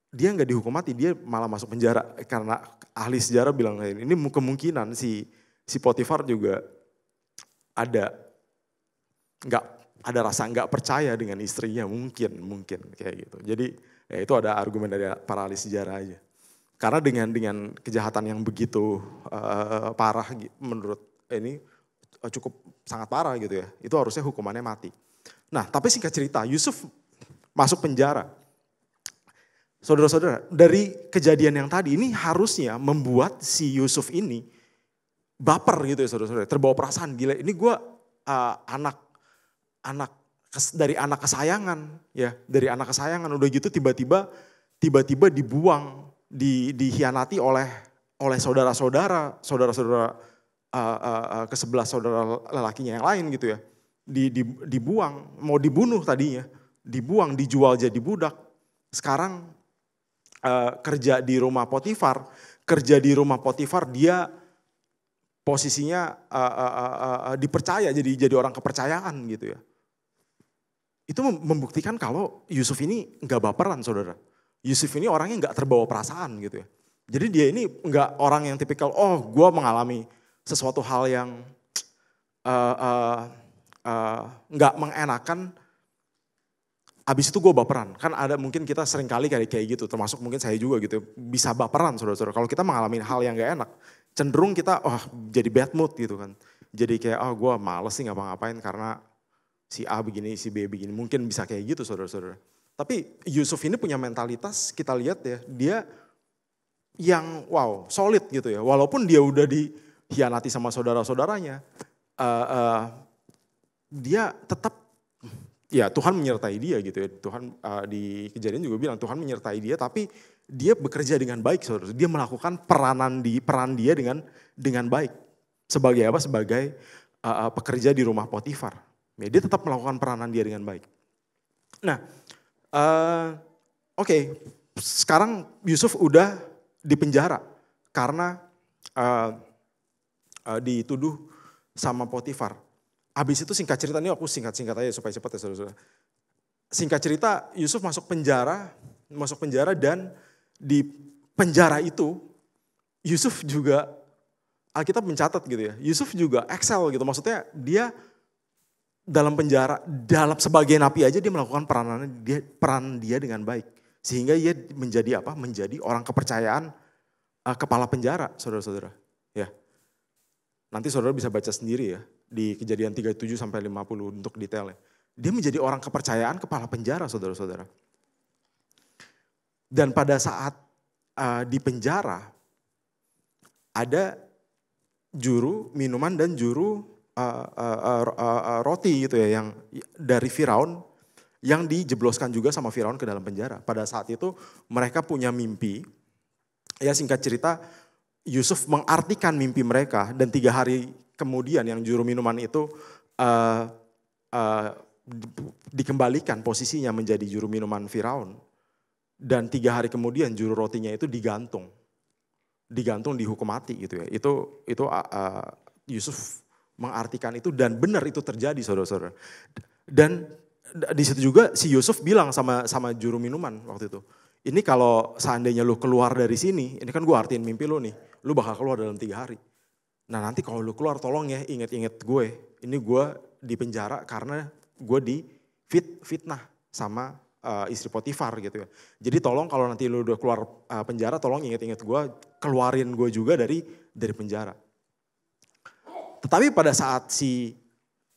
Speaker 4: dia nggak dihukum mati, dia malah masuk penjara. Karena ahli sejarah bilang ini kemungkinan si Potifar juga ada rasa nggak percaya dengan istrinya, mungkin kayak gitu. Jadi ya itu ada argumen dari para ahli sejarah aja. Karena dengan kejahatan yang begitu parah menurut ini cukup sangat parah gitu ya. Itu harusnya hukumannya mati. Nah tapi singkat cerita Yusuf masuk penjara. Saudara-saudara dari kejadian yang tadi ini harusnya membuat si Yusuf ini baper gitu ya saudara-saudara. Terbawa perasaan gila ini gue dari anak kesayangan ya, dari anak kesayangan udah gitu tiba-tiba dibuang, dikhianati oleh saudara-saudara ke-11 saudara lelakinya yang lain gitu ya. Dibuang, mau dibunuh tadinya, dibuang, dijual jadi budak. Sekarang kerja di rumah Potifar, dia posisinya dipercaya jadi orang kepercayaan gitu ya. Itu membuktikan kalau Yusuf ini gak baperan saudara. Yusuf ini orangnya gak terbawa perasaan gitu ya. Jadi dia ini gak orang yang tipikal, oh gue mengalami sesuatu hal yang gak mengenakan, abis itu gue baperan. Kan ada mungkin kita sering kali kayak gitu, termasuk mungkin saya juga gitu. Bisa baperan saudara-saudara. Kalau kita mengalami hal yang gak enak, cenderung kita jadi bad mood gitu kan. Jadi kayak gue males sih ngapa-ngapain karena si A begini, si B begini. Mungkin bisa kayak gitu saudara-saudara. Tapi Yusuf ini punya mentalitas, kita lihat ya, dia yang solid gitu ya. Walaupun dia udah dikhianati sama saudara-saudaranya, dia tetap, ya Tuhan menyertai dia gitu ya. Tuhan di Kejadian juga bilang Tuhan menyertai dia, tapi dia bekerja dengan baik saudara. Dia melakukan peran dia dengan baik. Sebagai apa? Sebagai pekerja di rumah Potifar. Ya, dia tetap melakukan peranan dia dengan baik. Nah, oke. Sekarang Yusuf udah di penjara karena dituduh sama Potifar. Habis itu singkat cerita, ini aku singkat aja supaya cepat ya saudara-saudara. Singkat cerita Yusuf masuk penjara dan di penjara itu Yusuf juga, Alkitab mencatat gitu ya, Yusuf juga excel gitu. Maksudnya dia dalam penjara, sebagai napi aja dia melakukan peran dia dengan baik. Sehingga dia menjadi apa? Menjadi orang kepercayaan kepala penjara, saudara-saudara. Ya. Nanti saudara bisa baca sendiri ya, di Kejadian 37 sampai 50 untuk detailnya. Dia menjadi orang kepercayaan kepala penjara, saudara-saudara. Dan pada saat di penjara, ada juru minuman dan juru roti gitu ya, yang dari Firaun, yang dijebloskan juga sama Firaun ke dalam penjara. Pada saat itu mereka punya mimpi, ya singkat cerita Yusuf mengartikan mimpi mereka dan 3 hari kemudian yang juru minuman itu dikembalikan posisinya menjadi juru minuman Firaun. Dan 3 hari kemudian juru rotinya itu digantung dihukum mati gitu ya. Itu Yusuf mengartikan itu dan benar itu terjadi saudara-saudara. Dan di situ juga si Yusuf bilang sama juru minuman waktu itu, ini kalau seandainya lu keluar dari sini, ini kan gue artiin mimpi lu nih, lu bakal keluar dalam 3 hari. Nah nanti kalau lu keluar tolong ya inget-inget gue, ini gue di penjara karena gue fitnah sama istri Potifar gitu ya. Jadi tolong kalau nanti lu udah keluar penjara, tolong inget-inget gue, keluarin gue juga dari penjara. Tetapi pada saat si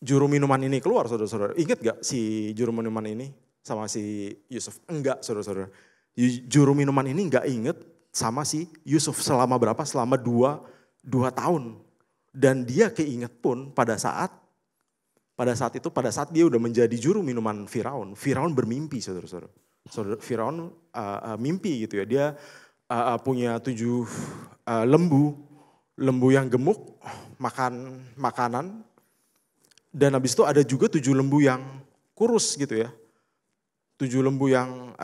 Speaker 4: juru minuman ini keluar, saudara-saudara, ingat gak si juru minuman ini sama si Yusuf? Enggak, saudara-saudara. Juru minuman ini enggak inget sama si Yusuf selama berapa? Selama 2 tahun. Dan dia keinget pun pada saat dia udah menjadi juru minuman Firaun. Firaun bermimpi, saudara-saudara. Firaun mimpi gitu ya. Dia punya 7 lembu yang gemuk, makan makanan. Dan habis itu ada juga 7 lembu yang kurus gitu ya. 7 lembu yang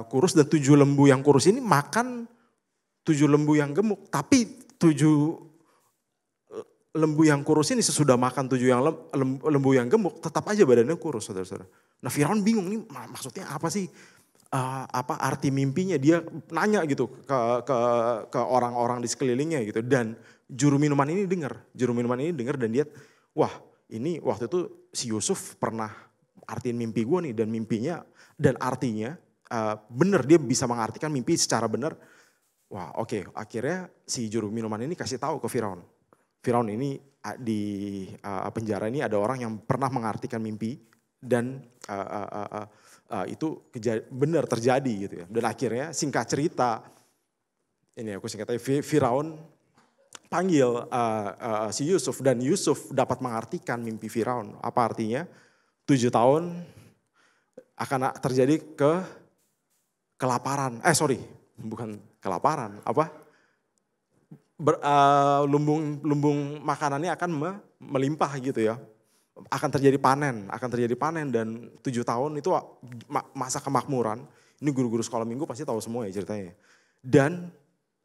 Speaker 4: kurus dan 7 lembu yang kurus ini makan 7 lembu yang gemuk. Tapi 7 lembu yang kurus ini sesudah makan 7 lembu yang gemuk tetap aja badannya kurus, saudara-saudara. Nah Firaun bingung nih maksudnya apa sih? Apa arti mimpinya, dia nanya gitu ke orang-orang di sekelilingnya gitu. Dan juru minuman ini dengar dan dia, wah ini waktu itu si Yusuf pernah artiin mimpi gue nih, dan mimpinya dan artinya benar, dia bisa mengartikan mimpi secara benar. Wah oke, akhirnya si juru minuman ini kasih tahu ke Firaun. Firaun ini di penjara ini ada orang yang pernah mengartikan mimpi dan itu benar terjadi gitu ya. Dan akhirnya singkat cerita, ini aku singkat aja, Firaun panggil si Yusuf dan Yusuf dapat mengartikan mimpi Firaun. Apa artinya? 7 tahun akan terjadi kelaparan. Bukan kelaparan, apa? Lumbung makanannya akan melimpah gitu ya. Akan terjadi panen dan 7 tahun itu masa kemakmuran. Ini guru-guru sekolah minggu pasti tahu semua ya ceritanya. Dan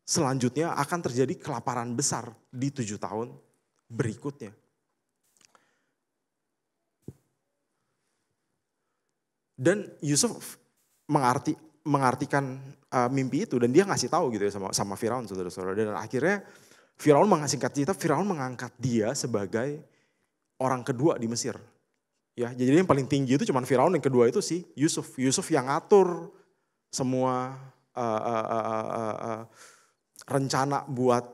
Speaker 4: selanjutnya akan terjadi kelaparan besar di 7 tahun berikutnya. Dan Yusuf mengartikan mimpi itu dan dia ngasih tahu gitu ya sama Firaun, saudara-saudara. Dan akhirnya Firaun mengangkat dia sebagai orang kedua di Mesir. Ya, jadi yang paling tinggi itu cuma Firaun, yang kedua itu si Yusuf. Yusuf yang ngatur semua rencana buat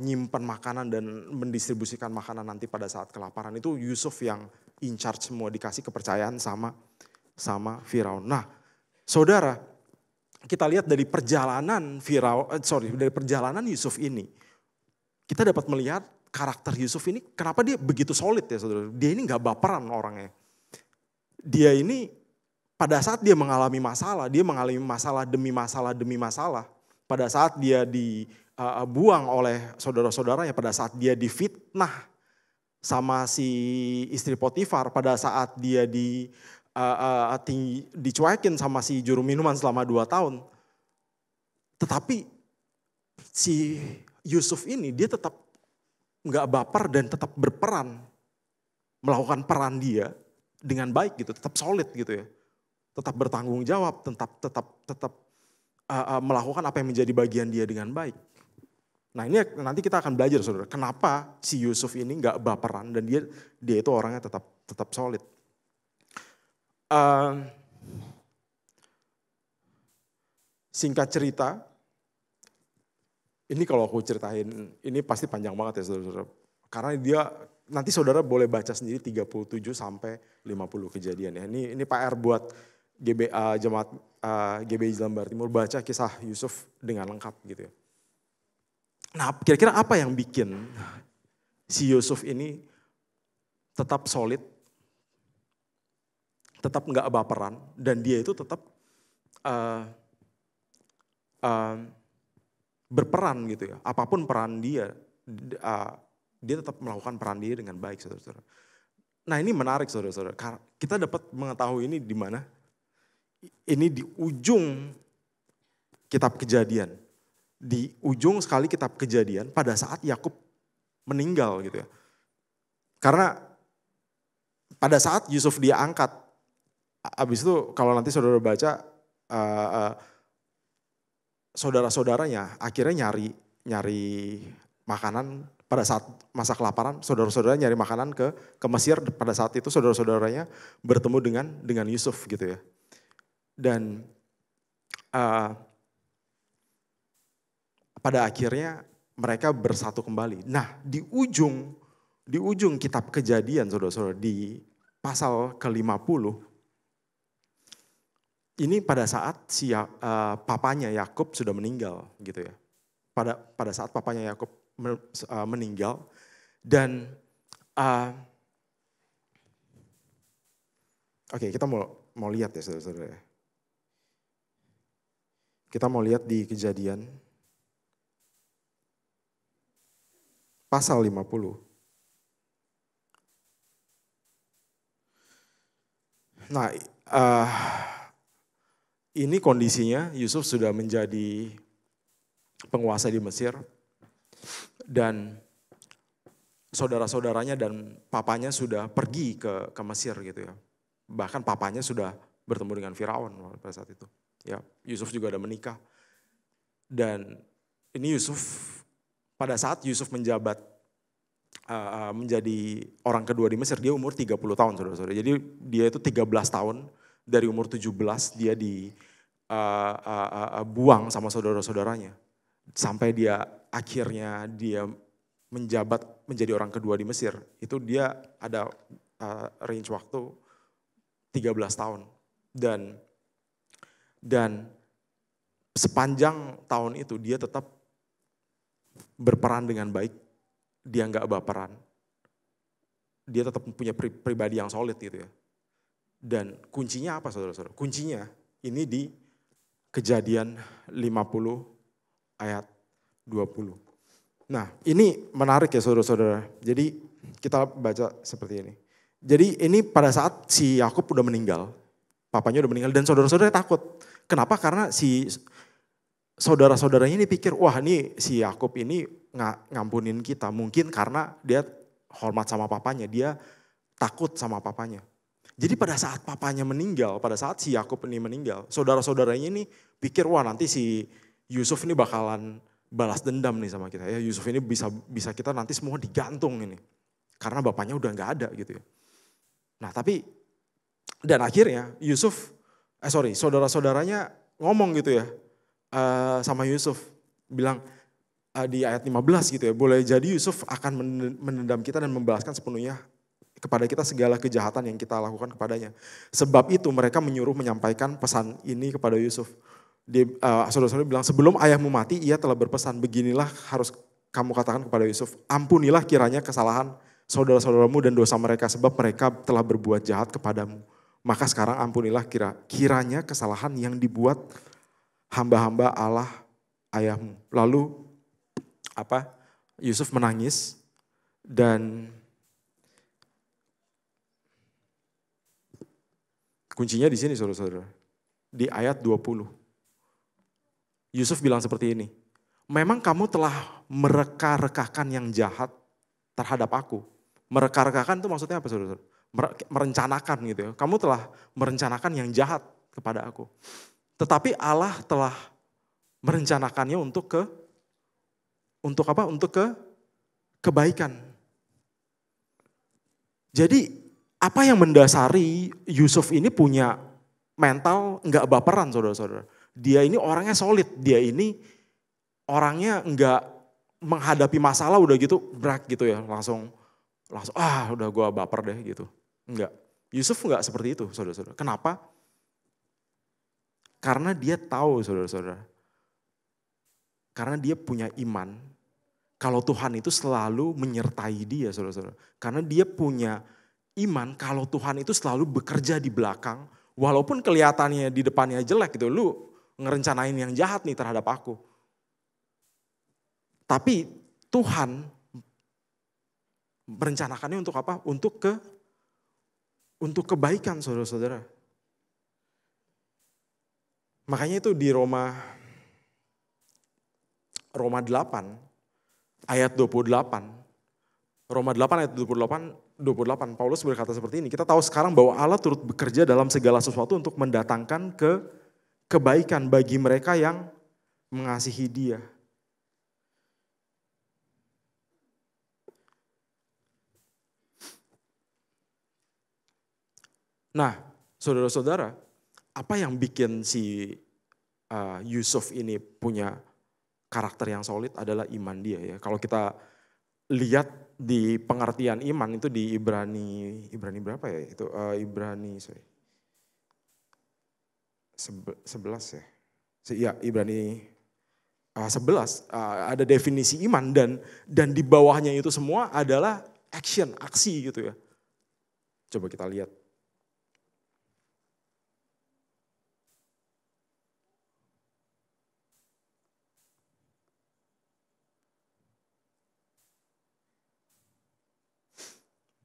Speaker 4: nyimpan makanan dan mendistribusikan makanan nanti pada saat kelaparan. Itu Yusuf yang in charge semua, dikasih kepercayaan sama Firaun. Nah, saudara, kita lihat dari perjalanan Yusuf ini, kita dapat melihat karakter Yusuf ini, kenapa dia begitu solid ya saudara. Dia ini gak baperan orangnya. Dia ini pada saat dia mengalami masalah demi masalah. Pada saat dia dibuang oleh saudara-saudaranya, pada saat dia difitnah sama si istri Potifar, pada saat dia dicuekin sama si juru minuman selama 2 tahun. Tetapi si Yusuf ini dia tetap gak baper dan tetap berperan, melakukan peran dia dengan baik gitu, tetap solid gitu ya. Tetap bertanggung jawab, tetap melakukan apa yang menjadi bagian dia dengan baik. Nah ini nanti kita akan belajar saudara, kenapa si Yusuf ini gak baperan dan dia itu orangnya tetap solid. Singkat cerita, ini kalau aku ceritain, ini pasti panjang banget ya saudara-saudara. Karena dia, nanti saudara boleh baca sendiri 37 sampai 50 kejadian ya. Ini PR buat GBA Jemaat GBI Jelambar Timur, baca kisah Yusuf dengan lengkap gitu ya. Nah kira-kira apa yang bikin si Yusuf ini tetap solid, tetap nggak baperan, dan dia itu tetap berperan gitu ya. Apapun peran dia tetap melakukan peran dia dengan baik, saudara-saudara. Nah ini menarik saudara-saudara, kita dapat mengetahui ini di mana? Ini di ujung kitab Kejadian. Di ujung sekali kitab Kejadian pada saat Yakub meninggal gitu ya. Karena pada saat Yusuf dia angkat, habis itu kalau nanti saudara baca, saudara-saudaranya akhirnya nyari makanan pada saat masa kelaparan, saudara-saudara nyari makanan ke Mesir. Pada saat itu saudara-saudaranya bertemu dengan Yusuf gitu ya. Dan pada akhirnya mereka bersatu kembali. Nah di ujung kitab Kejadian saudara-saudara di pasal ke-50, ini pada saat papanya Yakub sudah meninggal gitu ya. Pada saat papanya Yakub meninggal dan oke, kita mau lihat ya saudara-saudara. Kita mau lihat di Kejadian pasal 50. Nah, ini kondisinya Yusuf sudah menjadi penguasa di Mesir dan saudara-saudaranya dan papanya sudah pergi ke Mesir gitu ya. Bahkan papanya sudah bertemu dengan Firaun pada saat itu. Ya, Yusuf juga ada menikah. Dan ini pada saat Yusuf menjabat menjadi orang kedua di Mesir, dia umur 30 tahun saudara-saudara. Jadi dia itu 13 tahun, dari umur 17 dia dibuang sama saudara-saudaranya. Sampai dia akhirnya dia menjabat menjadi orang kedua di Mesir. Itu dia ada range waktu 13 tahun. Dan sepanjang tahun itu dia tetap berperan dengan baik. Dia nggak baperan. Dia tetap punya pribadi yang solid gitu ya. Dan kuncinya apa saudara-saudara? Kuncinya ini di Kejadian 50 ayat 20. Nah ini menarik ya saudara-saudara. Jadi kita baca seperti ini. Jadi ini pada saat si Yakub udah meninggal. Papanya udah meninggal dan saudara-saudara takut. Kenapa? Karena si saudara-saudaranya ini pikir, wah ini si Yakub ini ngampunin kita. Mungkin karena dia hormat sama papanya, dia takut sama papanya. Jadi pada saat papanya meninggal, pada saat si Yakub ini meninggal, saudara-saudaranya ini pikir, wah nanti si Yusuf ini bakalan balas dendam nih sama kita. Ya Yusuf ini bisa kita nanti semua digantung ini. Karena bapaknya udah gak ada gitu ya. Nah tapi, dan akhirnya saudara-saudaranya ngomong gitu ya sama Yusuf. Bilang di ayat 15 gitu ya, boleh jadi Yusuf akan menendam kita dan membalaskan sepenuhnya kepada kita segala kejahatan yang kita lakukan kepadanya. Sebab itu mereka menyuruh menyampaikan pesan ini kepada Yusuf. Saudara-saudara bilang, sebelum ayahmu mati ia telah berpesan, beginilah harus kamu katakan kepada Yusuf, ampunilah kiranya kesalahan saudara-saudaramu dan dosa mereka, sebab mereka telah berbuat jahat kepadamu. Maka sekarang ampunilah kiranya kesalahan yang dibuat hamba-hamba Allah ayahmu. Lalu Yusuf menangis dan kuncinya di sini saudara-saudara. Di ayat 20. Yusuf bilang seperti ini. Memang kamu telah mereka-rekakan yang jahat terhadap aku. Mereka-rekakan itu maksudnya apa saudara-saudara? Merencanakan gitu ya. Kamu telah merencanakan yang jahat kepada aku. Tetapi Allah telah merencanakannya untuk kebaikan. Jadi apa yang mendasari Yusuf ini punya mental nggak baperan saudara-saudara. Dia ini orangnya solid, dia ini orangnya nggak menghadapi masalah udah gitu berat gitu ya, langsung udah gue baper deh gitu. Enggak, Yusuf nggak seperti itu saudara-saudara. Kenapa? Karena dia tahu saudara-saudara. Karena dia punya iman kalau Tuhan itu selalu menyertai dia saudara-saudara. Karena dia punya iman kalau Tuhan itu selalu bekerja di belakang. Walaupun kelihatannya di depannya jelek gitu. Lu ngerencanain yang jahat nih terhadap aku. Tapi Tuhan merencanakannya untuk apa? Untuk untuk kebaikan saudara-saudara. Makanya itu di Roma 8 ayat 28. Roma 8 ayat 28 Paulus berkata seperti ini. Kita tahu sekarang bahwa Allah turut bekerja dalam segala sesuatu untuk mendatangkan kebaikan bagi mereka yang mengasihi Dia. Nah, saudara-saudara, apa yang bikin si Yusuf ini punya karakter yang solid adalah iman dia ya. Kalau kita lihat di pengertian iman itu di Ibrani berapa ya? Itu Ibrani 11 ya. Ya, Ibrani 11 ada definisi iman dan di bawahnya itu semua adalah aksi gitu ya. Coba kita lihat.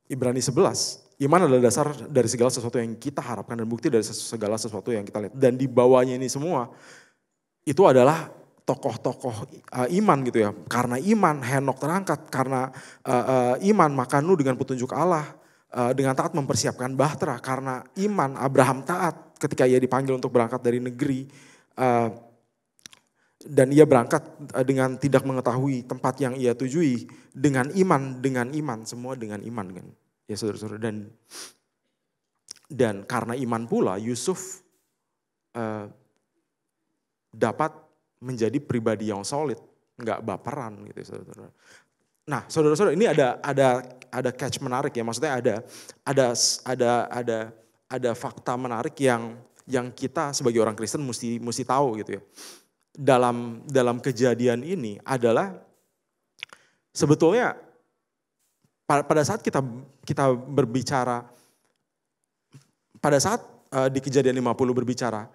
Speaker 4: Ibrani 11, iman adalah dasar dari segala sesuatu yang kita harapkan dan bukti dari segala sesuatu yang kita lihat. Dan di bawahnya ini semua, itu adalah tokoh-tokoh iman gitu ya. Karena iman Henok terangkat, karena iman maka Nuh dengan petunjuk Allah, dengan taat mempersiapkan bahtera. Karena iman Abraham taat ketika ia dipanggil untuk berangkat dari negeri, dan ia berangkat dengan tidak mengetahui tempat yang ia tujui, dengan iman, semua dengan iman kan. Ya saudara-saudara, dan karena iman pula Yusuf dapat menjadi pribadi yang solid, nggak baperan gitu saudara-saudara. Nah saudara-saudara, ini ada catch menarik ya, maksudnya ada fakta menarik yang kita sebagai orang Kristen mesti tahu gitu ya. Dalam kejadian ini adalah sebetulnya pada saat kita berbicara, pada saat di Kejadian 50 berbicara,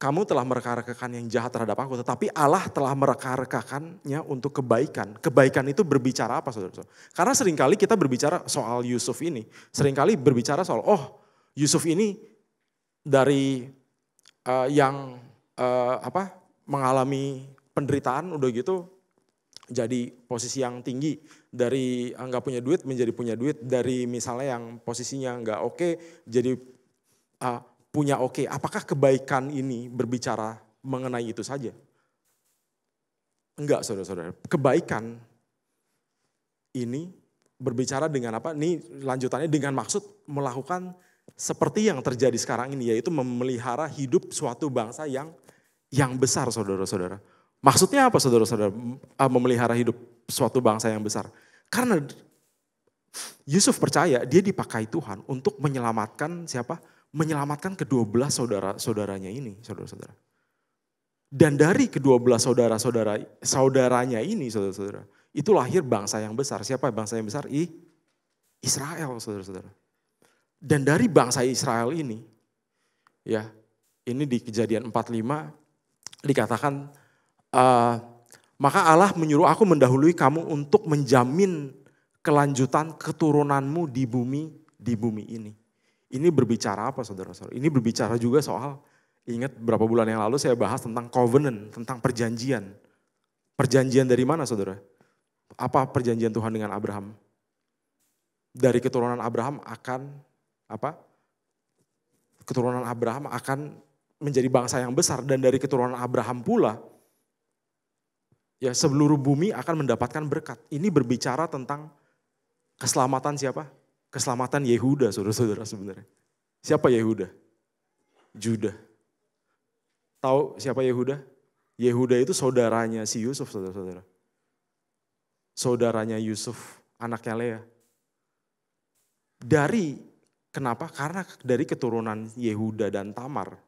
Speaker 4: kamu telah mereka-rekakan yang jahat terhadap aku, tetapi Allah telah mereka-rekakannya untuk kebaikan. Kebaikan itu berbicara apa saudara-saudara? Karena seringkali kita berbicara soal Yusuf ini, seringkali berbicara soal Yusuf ini dari yang mengalami penderitaan udah gitu jadi posisi yang tinggi, dari nggak punya duit menjadi punya duit, dari misalnya yang posisinya nggak oke jadi punya oke. Apakah kebaikan ini berbicara mengenai itu saja? Enggak saudara-saudara, kebaikan ini berbicara dengan apa? Ini lanjutannya dengan maksud melakukan seperti yang terjadi sekarang ini, yaitu memelihara hidup suatu bangsa yang besar saudara-saudara. Maksudnya apa saudara-saudara memelihara hidup suatu bangsa yang besar? Karena Yusuf percaya dia dipakai Tuhan untuk menyelamatkan siapa? Menyelamatkan ke-12 saudara-saudaranya ini saudara-saudara. Dan dari ke-12 saudaranya ini saudara-saudara, itu lahir bangsa yang besar. Siapa bangsa yang besar? Israel saudara-saudara. Dan dari bangsa Israel ini, ya ini di Kejadian 45, dikatakan, maka Allah menyuruh aku mendahului kamu untuk menjamin kelanjutan keturunanmu di bumi ini. Ini berbicara apa saudara-saudara? Ini berbicara juga soal, ingat berapa bulan yang lalu saya bahas tentang covenant, tentang perjanjian. Perjanjian dari mana saudara? Apa perjanjian Tuhan dengan Abraham? Dari keturunan Abraham akan apa? Keturunan Abraham akan menjadi bangsa yang besar, dan dari keturunan Abraham pula ya seluruh bumi akan mendapatkan berkat. Ini berbicara tentang keselamatan siapa? Keselamatan Yehuda saudara-saudara sebenarnya. Siapa Yehuda? Juda. Tahu siapa Yehuda? Yehuda itu saudaranya si Yusuf saudara-saudara. Saudaranya Yusuf, anaknya Lea. Kenapa? Karena dari keturunan Yehuda dan Tamar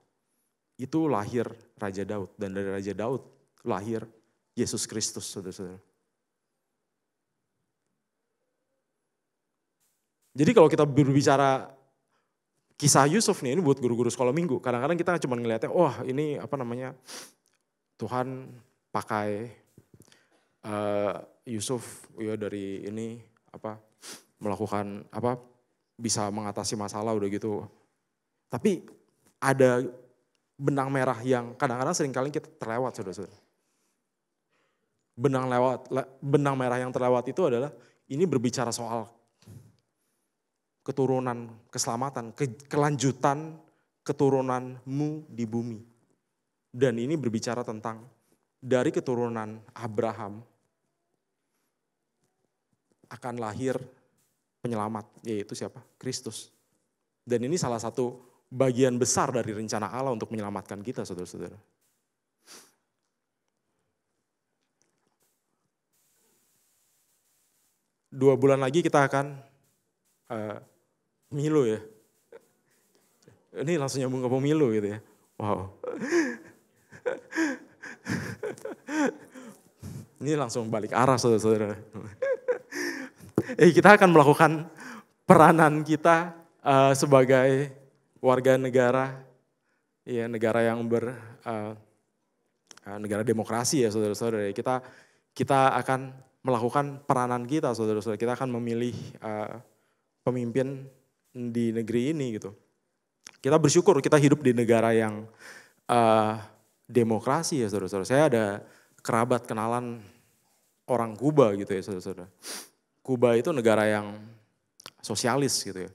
Speaker 4: itu lahir Raja Daud, dan dari Raja Daud lahir Yesus Kristus, saudara-saudara. Jadi kalau kita berbicara kisah Yusuf nih, ini buat guru-guru sekolah minggu. Kadang-kadang kita cuma ngeliatnya, ini Tuhan pakai Yusuf ya dari ini melakukan bisa mengatasi masalah udah gitu. Tapi ada benang merah yang kadang-kadang seringkali kita terlewat, saudara-saudara. Benang merah yang terlewat itu adalah ini berbicara soal keturunan keselamatan, kelanjutan keturunanmu di bumi. Dan ini berbicara tentang dari keturunan Abraham akan lahir penyelamat, yaitu siapa? Kristus. Dan ini salah satu bagian besar dari rencana Allah untuk menyelamatkan kita, saudara-saudara. Dua bulan lagi kita akan pemilu ya. Ini langsung nyambung ke pemilu gitu ya. Wow. Ini langsung balik arah, saudara-saudara. Kita akan melakukan peranan kita sebagai warga negara, ya negara yang negara demokrasi ya, saudara-saudara. Kita akan melakukan peranan kita, saudara-saudara. Kita akan memilih pemimpin di negeri ini gitu. Kita bersyukur kita hidup di negara yang demokrasi ya, saudara-saudara. Saya ada kerabat kenalan orang Kuba gitu ya, saudara-saudara. Kuba itu negara yang sosialis gitu ya.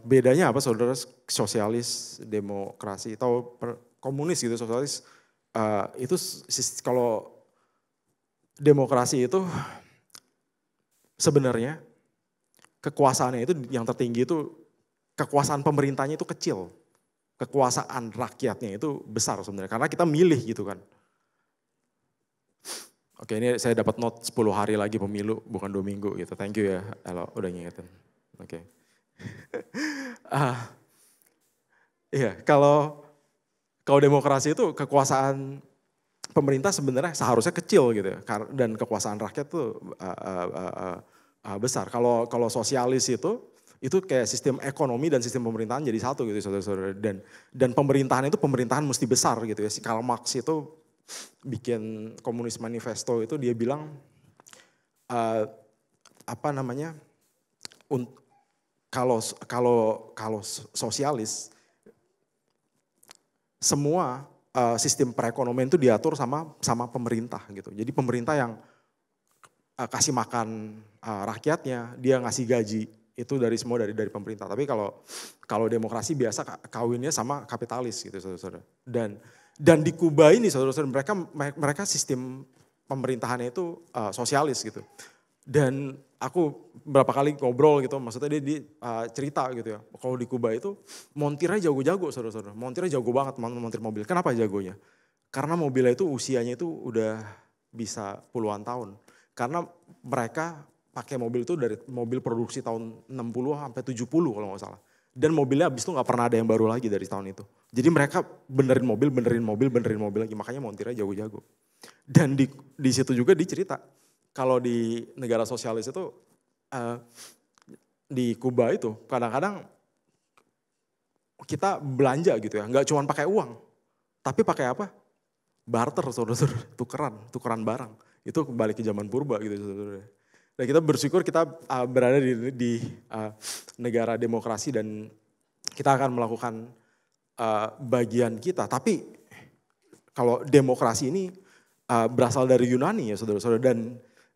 Speaker 4: Bedanya apa, saudara? Sosialis, demokrasi, atau komunis gitu, sosialis. Itu kalau demokrasi itu sebenarnya kekuasaannya itu yang tertinggi itu kekuasaan pemerintahnya itu kecil. Kekuasaan rakyatnya itu besar sebenarnya karena kita milih gitu kan. Oke, ini saya dapat note 10 hari lagi pemilu, bukan 2 minggu gitu. Thank you ya, Elo udah ngingetin. Oke. Iya, kalau demokrasi itu kekuasaan pemerintah sebenarnya seharusnya kecil gitu ya, dan kekuasaan rakyat tuh besar. Kalau sosialis itu kayak sistem ekonomi dan sistem pemerintahan jadi satu gitu, saudara-saudara. Dan pemerintahan itu pemerintahan mesti besar gitu ya. Si Karl Marx itu bikin Komunis Manifesto itu dia bilang kalau sosialis semua sistem perekonomian itu diatur sama pemerintah gitu. Jadi pemerintah yang kasih makan rakyatnya, dia ngasih gaji itu dari pemerintah. Tapi kalau demokrasi biasa kawinnya sama kapitalis gitu, saudara-saudara. Dan di Kuba ini, saudara-saudara, mereka sistem pemerintahannya itu sosialis gitu. Dan aku berapa kali ngobrol gitu, maksudnya dia cerita gitu ya. Kalau di Kuba itu montirnya jago-jago, saudara-saudara. Montirnya jago banget, montir mobil. Kenapa jagonya? Karena mobilnya itu usianya itu udah bisa puluhan tahun. Karena mereka pakai mobil itu dari mobil produksi tahun 60 sampai 70 kalau nggak salah. Dan mobilnya habis itu nggak pernah ada yang baru lagi dari tahun itu. Jadi mereka benerin mobil lagi. Makanya montirnya jago-jago. Dan di situ juga dicerita. Kalau di negara sosialis itu, di Kuba itu kadang-kadang kita belanja gitu ya. Nggak cuma pakai uang. Tapi pakai apa? Barter, saudara-saudara. Tukeran barang. Itu kembali ke zaman purba gitu, saudara. Dan kita bersyukur kita berada di negara demokrasi dan kita akan melakukan bagian kita. Tapi kalau demokrasi ini berasal dari Yunani ya, saudara-saudara.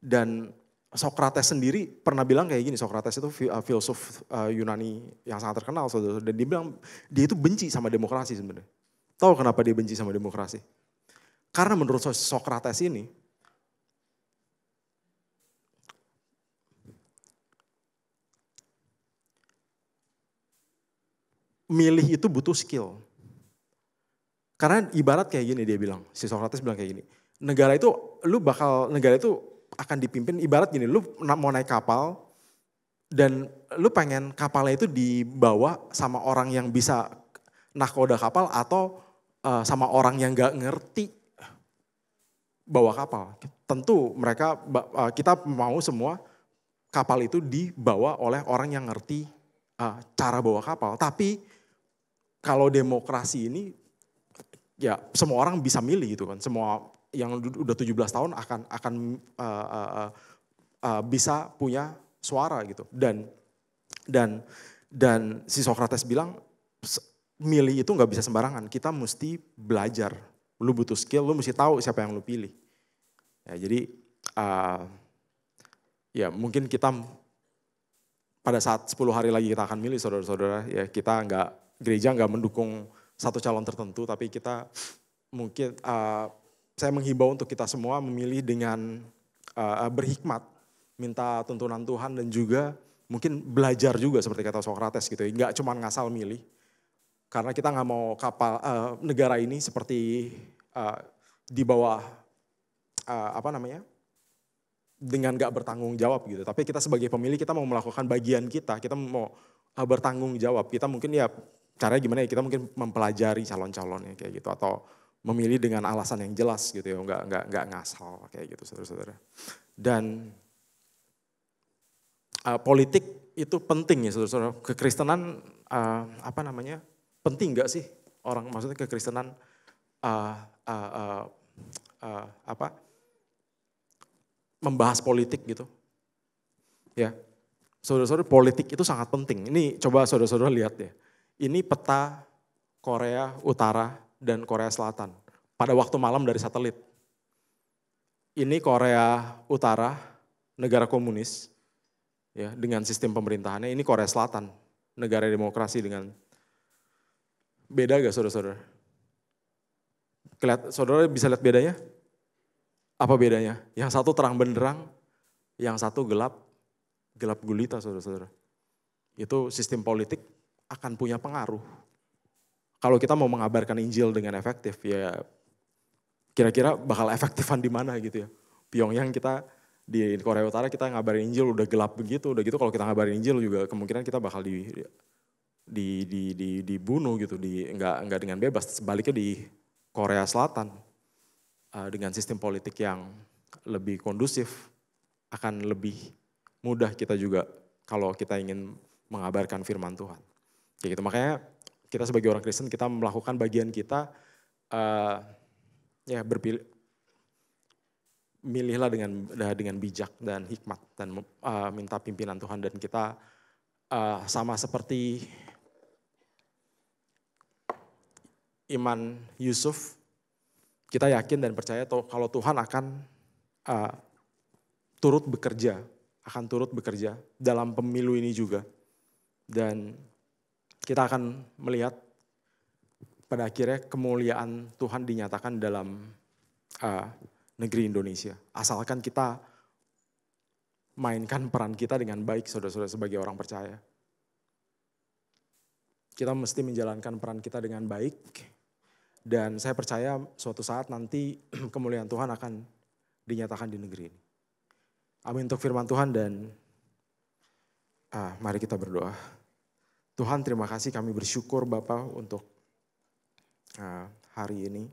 Speaker 4: Dan Socrates sendiri pernah bilang kayak gini. Socrates itu filsuf Yunani yang sangat terkenal, saudara. Dan dia bilang dia itu benci sama demokrasi sebenarnya. Tahu kenapa dia benci sama demokrasi? Karena menurut Socrates ini, milih itu butuh skill. Karena ibarat kayak gini dia bilang, si Socrates bilang kayak gini. Negara itu akan dipimpin ibarat gini, lu mau naik kapal dan lu pengen kapalnya itu dibawa sama orang yang bisa nahkoda kapal atau sama orang yang gak ngerti bawa kapal. Tentu kita mau semua kapal itu dibawa oleh orang yang ngerti cara bawa kapal. Tapi kalau demokrasi ini ya semua orang bisa milih gitu kan. Semua yang udah 17 tahun akan bisa punya suara gitu. Dan si Socrates bilang milih itu nggak bisa sembarangan, kita mesti belajar. Lu butuh skill, lu mesti tahu siapa yang lu pilih. Ya, jadi ya mungkin kita pada saat 10 hari lagi kita akan milih saudara-saudara, ya kita gereja nggak mendukung satu calon tertentu, tapi kita mungkin saya menghimbau untuk kita semua memilih dengan berhikmat, minta tuntunan Tuhan dan juga mungkin belajar juga seperti kata Socrates gitu ya, nggak cuma ngasal milih. Karena kita nggak mau negara ini seperti di bawah dengan nggak bertanggung jawab gitu. Tapi kita sebagai pemilih kita mau melakukan bagian kita mau bertanggung jawab. Kita mungkin ya caranya gimana ya, kita mungkin mempelajari calon-calonnya kayak gitu atau memilih dengan alasan yang jelas gitu ya, nggak ngasal kayak gitu saudara-saudara. Dan politik itu penting ya saudara-saudara. Kekristenan penting nggak sih orang, maksudnya kekristenan membahas politik gitu. Ya, saudara-saudara, politik itu sangat penting. Ini coba saudara-saudara lihat ya. Ini peta Korea Utara dan Korea Selatan pada waktu malam dari satelit. Ini Korea Utara, negara komunis, ya dengan sistem pemerintahannya. Ini Korea Selatan, negara demokrasi dengan. Beda gak saudara-saudara? Saudara bisa lihat bedanya? Apa bedanya? Yang satu terang benderang, yang satu gelap gulita saudara-saudara. Itu sistem politik akan punya pengaruh. Kalau kita mau mengabarkan Injil dengan efektif, ya kira-kira bakal efektifan di mana gitu ya. Pyongyang kita di Korea Utara kita ngabarin Injil udah gelap begitu, udah gitu kalau kita ngabarin Injil juga kemungkinan kita bakal dibunuh gitu, nggak dengan bebas. Sebaliknya di Korea Selatan dengan sistem politik yang lebih kondusif akan lebih mudah kita juga kalau kita ingin mengabarkan firman Tuhan. Kayak gitu, makanya kita sebagai orang Kristen kita melakukan bagian kita, ya milihlah dengan bijak dan hikmat dan minta pimpinan Tuhan, dan kita sama seperti iman Yusuf, kita yakin dan percaya kalau Tuhan akan turut bekerja dalam pemilu ini juga. Dan kita akan melihat pada akhirnya kemuliaan Tuhan dinyatakan dalam negeri Indonesia. Asalkan kita mainkan peran kita dengan baik saudara-saudara sebagai orang percaya. Kita mesti menjalankan peran kita dengan baik. Dan saya percaya suatu saat nanti kemuliaan Tuhan akan dinyatakan di negeri ini. Amin untuk firman Tuhan, dan mari kita berdoa. Tuhan, terima kasih, kami bersyukur Bapa untuk hari ini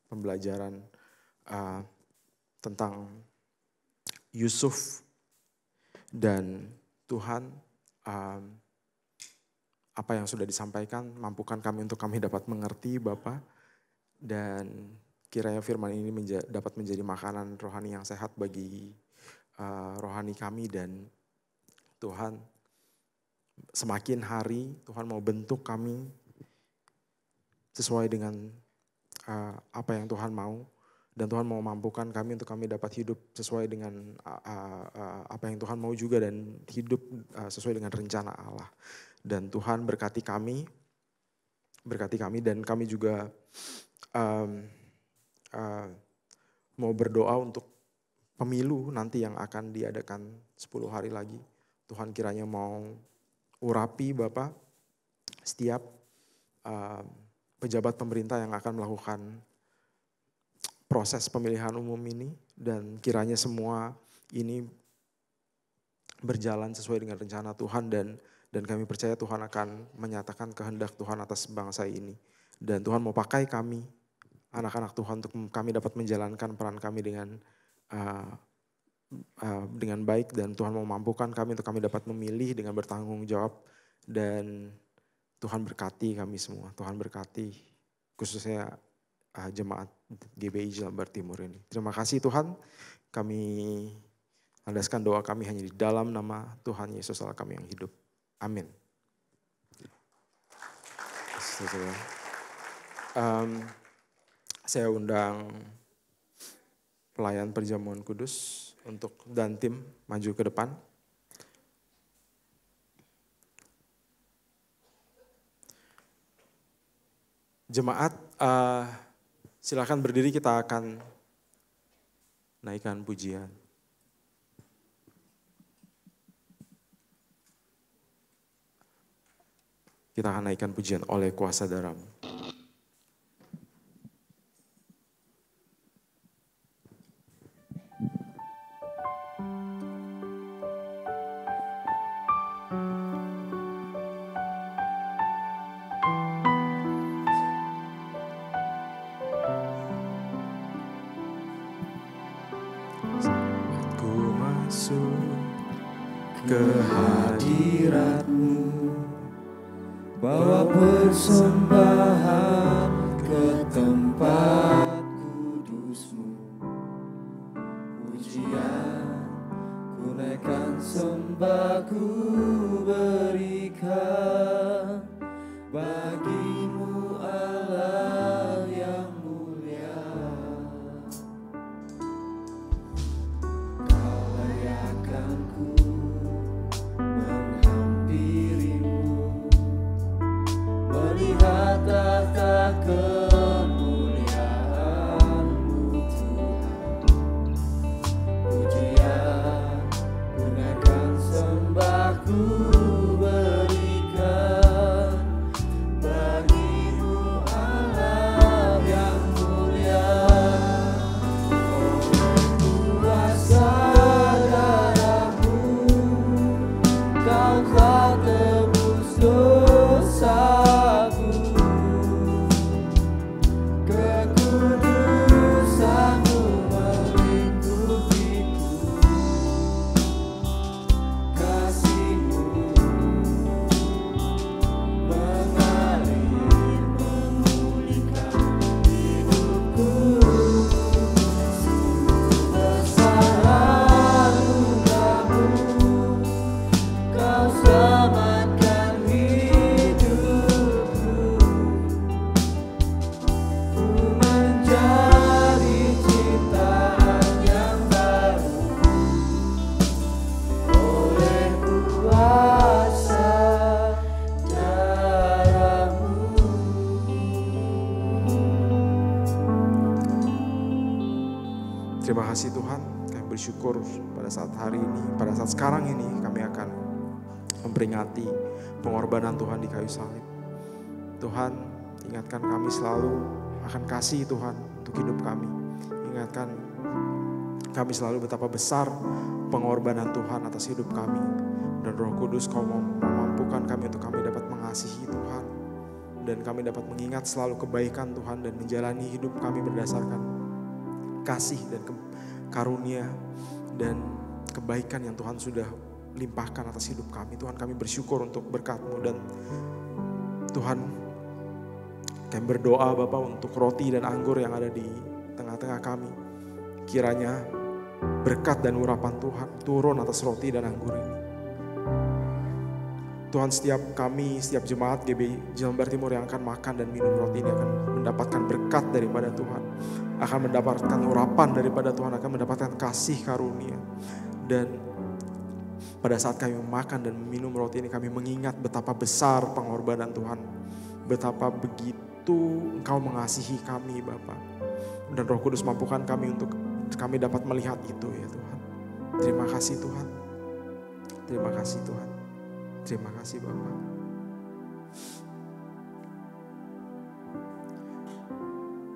Speaker 4: pembelajaran tentang Yusuf, dan Tuhan apa yang sudah disampaikan mampukan kami untuk kami dapat mengerti Bapa, dan kiranya firman ini dapat menjadi makanan rohani yang sehat bagi rohani kami. Dan Tuhan, semakin hari Tuhan mau bentuk kami sesuai dengan apa yang Tuhan mau. Dan Tuhan mau mampukan kami untuk kami dapat hidup sesuai dengan apa yang Tuhan mau juga, dan hidup sesuai dengan rencana Allah. Dan Tuhan berkati kami, dan kami juga mau berdoa untuk pemilu nanti yang akan diadakan 10 hari lagi. Tuhan kiranya mau urapi Bapak setiap pejabat pemerintah yang akan melakukan proses pemilihan umum ini, dan kiranya semua ini berjalan sesuai dengan rencana Tuhan, dan kami percaya Tuhan akan menyatakan kehendak Tuhan atas bangsa ini. Dan Tuhan mau pakai kami, anak-anak Tuhan, untuk kami dapat menjalankan peran kami dengan baik, dan Tuhan mau mampukan kami untuk kami dapat memilih dengan bertanggung jawab. Dan Tuhan berkati kami semua, Tuhan berkati khususnya jemaat GBI Jelambar Timur ini. Terima kasih Tuhan, kami Landaskan doa kami hanya di dalam nama Tuhan Yesus Allah kami yang hidup. Amin. Saya undang pelayan perjamuan kudus dan tim maju ke depan. Jemaat, silakan berdiri, kita akan naikkan pujian. Kita akan naikkan pujian oleh kuasa darah-Mu. Ku masuk ke hadirat-Mu, bawa persembahan ke tempat kudus-Mu. Pujian ku naikkan, sembah ku berikan bagi-Mu Allah yang mulia. Kau layakkan ku melihat tahta kemuliaan-Mu Tuhan. Pujian ku naikkan, sembah ku berikan bagi-Mu Allah yang mulia. Oleh kuasa darah-Mu Kau telah tebus dosa. Terima kasih Tuhan, kami bersyukur pada saat hari ini, pada saat sekarang ini kami akan memperingati pengorbanan Tuhan di kayu salib. Tuhan, ingatkan kami selalu akan kasih Tuhan untuk hidup kami. Ingatkan kami selalu betapa besar pengorbanan Tuhan atas hidup kami. Dan Roh Kudus Kau memampukan kami untuk kami dapat mengasihi Tuhan. Dan kami dapat mengingat selalu kebaikan Tuhan dan menjalani hidup kami berdasarkan kasih dan karunia dan kebaikan yang Tuhan sudah limpahkan atas hidup kami. Tuhan, kami bersyukur untuk berkat-Mu dan Tuhan, kami berdoa Bapa untuk roti dan anggur yang ada di tengah-tengah kami. Kiranya berkat dan urapan Tuhan turun atas roti dan anggur ini. Tuhan, setiap kami, setiap jemaat GBI Jelambar Timur yang akan makan dan minum roti ini akan mendapatkan berkat daripada Tuhan. Akan mendapatkan urapan daripada Tuhan, akan mendapatkan kasih karunia. Dan pada saat kami makan dan minum roti ini, kami mengingat betapa besar pengorbanan Tuhan. Betapa begitu Engkau mengasihi kami Bapa. Dan Roh Kudus mampukan kami untuk kami dapat melihat itu ya Tuhan. Terima kasih Tuhan. Terima kasih Tuhan. Terima kasih Bapa.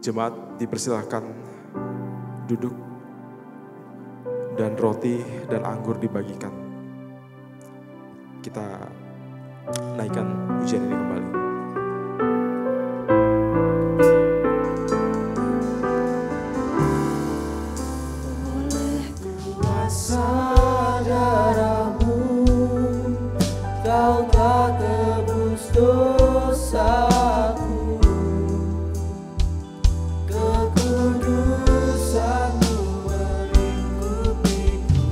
Speaker 4: Jemaat dipersilahkan duduk dan roti dan anggur dibagikan. Kita naikkan pujian ini kembali.
Speaker 3: Oleh kuasa darah-Mu Kau telah tebus dosaku. Kekudusan-Mu melingkupiku.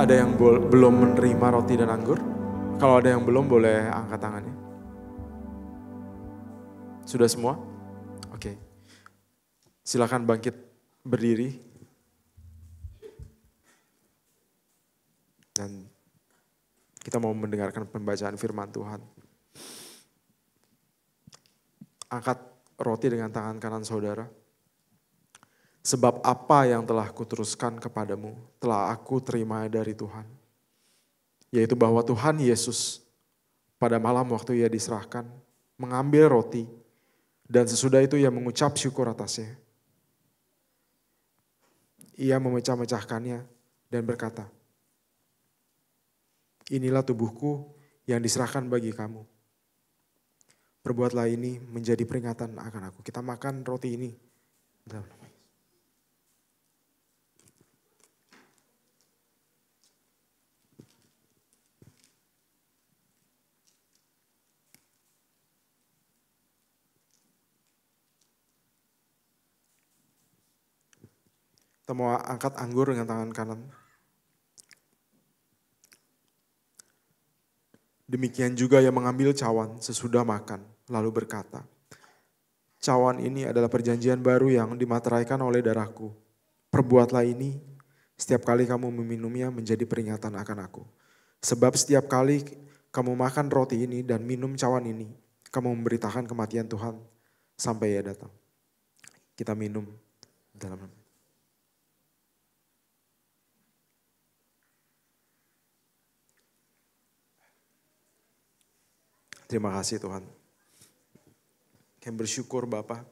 Speaker 4: Ada yang belum menerima roti dan anggur? Kalau ada yang belum, boleh angkat tangannya. Sudah semua? Oke. Silakan bangkit berdiri. Dan kita mau mendengarkan pembacaan firman Tuhan. Angkat roti dengan tangan kanan saudara. Sebab apa yang telah kuteruskan kepadamu, telah aku terima dari Tuhan. Yaitu bahwa Tuhan Yesus pada malam waktu ia diserahkan, mengambil roti, dan sesudah itu ia mengucap syukur atasnya. Ia memecah-mecahkannya dan berkata, inilah tubuhku yang diserahkan bagi kamu. Perbuatlah ini menjadi peringatan akan aku. Kita makan roti ini. Kita mau angkat anggur dengan tangan kanan. Demikian juga ia mengambil cawan sesudah makan, lalu berkata, cawan ini adalah perjanjian baru yang dimateraikan oleh darahku. Perbuatlah ini setiap kali kamu meminumnya menjadi peringatan akan aku. Sebab setiap kali kamu makan roti ini dan minum cawan ini, kamu memberitakan kematian Tuhan sampai ia datang. Kita minum dalam nama. Terima kasih Tuhan. Kami bersyukur Bapa.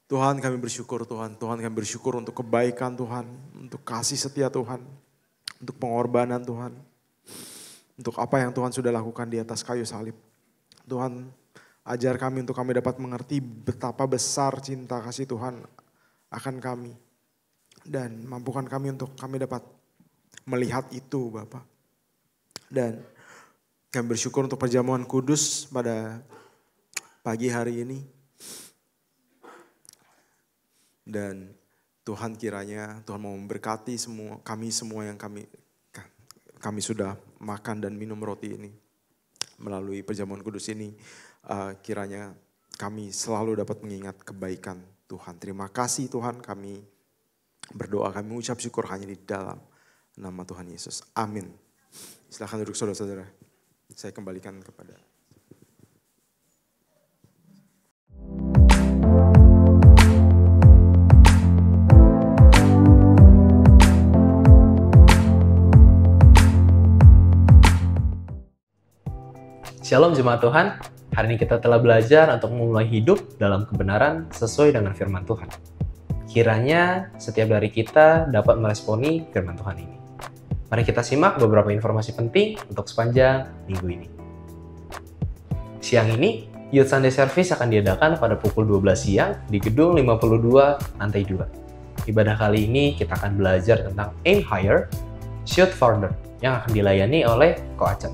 Speaker 4: Tuhan kami bersyukur Tuhan. Tuhan kami bersyukur untuk kebaikan Tuhan. Untuk kasih setia Tuhan. Untuk pengorbanan Tuhan. Untuk apa yang Tuhan sudah lakukan di atas kayu salib. Tuhan ajar kami untuk kami dapat mengerti betapa besar cinta kasih Tuhan akan kami. Dan mampukan kami untuk kami dapat melihat itu Bapa. Dan kami bersyukur untuk perjamuan kudus pada pagi hari ini. Dan Tuhan kiranya Tuhan mau memberkati semua yang kami sudah makan dan minum roti ini. Melalui perjamuan kudus ini kiranya kami selalu dapat mengingat kebaikan Tuhan. Terima kasih Tuhan, kami berdoa, kami mengucap syukur hanya di dalam nama Tuhan Yesus. Amin. Silakan duduk saudara-saudara. Saya kembalikan kepada.
Speaker 5: Shalom jemaat Tuhan, hari ini kita telah belajar untuk memulai hidup dalam kebenaran sesuai dengan firman Tuhan. Kiranya setiap dari kita dapat meresponi firman Tuhan ini. Mari kita simak beberapa informasi penting untuk sepanjang minggu ini. Siang ini, Youth Sunday Service akan diadakan pada pukul 12 siang di gedung 52 lantai 2. Ibadah kali ini kita akan belajar tentang Aim Higher, Shoot Further yang akan dilayani oleh Ko Acep.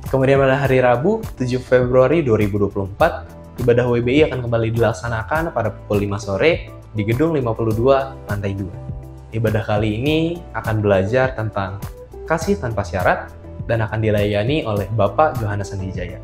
Speaker 5: Kemudian pada hari Rabu, 7 Februari 2024, ibadah WBI akan kembali dilaksanakan pada pukul 5 sore di gedung 52 lantai 2. Ibadah kali ini akan belajar tentang kasih tanpa syarat dan akan dilayani oleh Bapak Johannes Andijaya.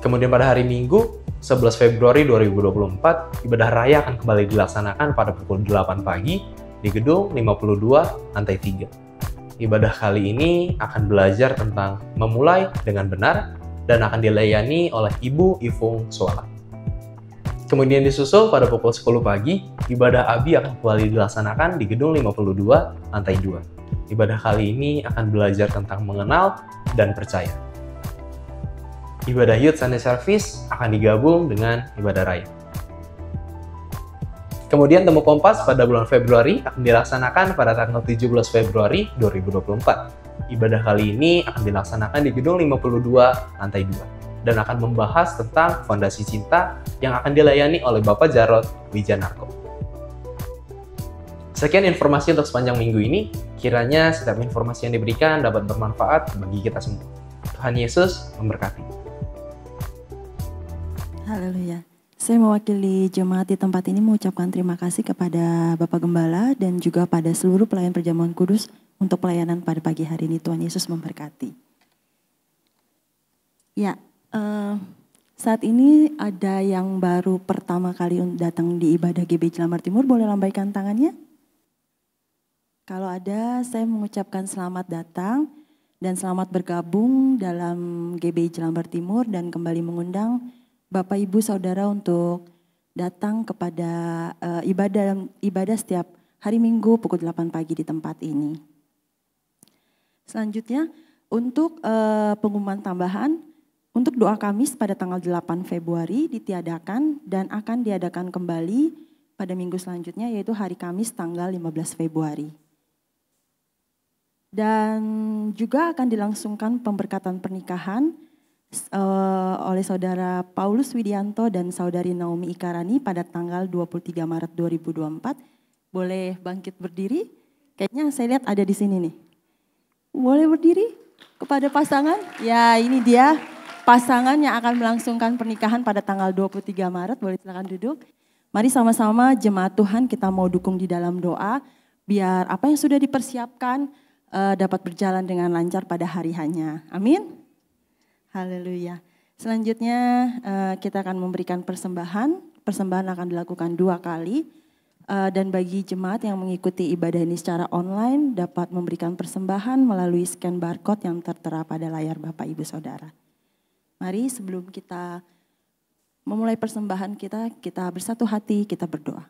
Speaker 5: Kemudian pada hari Minggu, 11 Februari 2024, ibadah raya akan kembali dilaksanakan pada pukul 8 pagi di gedung 52 lantai 3. Ibadah kali ini akan belajar tentang memulai dengan benar dan akan dilayani oleh Ibu Ifung Suala. Kemudian disusul pada pukul 10 pagi, ibadah Abi akan kembali dilaksanakan di gedung 52 lantai 2. Ibadah kali ini akan belajar tentang mengenal dan percaya. Ibadah Youth Sunday Service akan digabung dengan ibadah raya. Kemudian Temu Kompas pada bulan Februari akan dilaksanakan pada tanggal 17 Februari 2024. Ibadah kali ini akan dilaksanakan di gedung 52 lantai 2. Dan akan membahas tentang fondasi cinta yang akan dilayani oleh Bapak Jarod Wijanarko. Sekian informasi untuk sepanjang minggu ini. Kiranya setiap informasi yang diberikan dapat bermanfaat bagi kita semua. Tuhan Yesus memberkati.
Speaker 2: Haleluya. Saya mewakili jemaat di tempat ini mengucapkan terima kasih kepada Bapak Gembala dan juga pada seluruh pelayan perjamuan kudus untuk pelayanan pada pagi hari ini. Tuhan Yesus memberkati. Ya, saat ini ada yang baru pertama kali datang di ibadah GB Jelambar Timur, boleh lambaikan tangannya? Kalau ada, saya mengucapkan selamat datang dan selamat bergabung dalam GB Jelambar Timur dan kembali mengundang Bapak Ibu Saudara untuk datang kepada ibadah setiap hari Minggu pukul 8 pagi di tempat ini. Selanjutnya untuk pengumuman tambahan, untuk doa Kamis pada tanggal 8 Februari ditiadakan dan akan diadakan kembali pada minggu selanjutnya yaitu hari Kamis tanggal 15 Februari. Dan juga akan dilangsungkan pemberkatan pernikahan oleh Saudara Paulus Widianto dan Saudari Naomi Ikarani pada tanggal 23 Maret 2024. Boleh bangkit berdiri? Kayaknya saya lihat ada di sini nih. Boleh berdiri kepada pasangan? Ya, ini dia pasangan yang akan melangsungkan pernikahan pada tanggal 23 Maret. Boleh silakan duduk. Mari sama-sama jemaat Tuhan kita mau dukung di dalam doa biar apa yang sudah dipersiapkan dapat berjalan dengan lancar pada hari hanya. Amin. Haleluya. Selanjutnya kita akan memberikan persembahan. Persembahan akan dilakukan 2 kali. Dan bagi jemaat yang mengikuti ibadah ini secara online dapat memberikan persembahan melalui scan barcode yang tertera pada layar Bapak Ibu Saudara. Mari sebelum kita memulai persembahan kita bersatu hati, kita berdoa.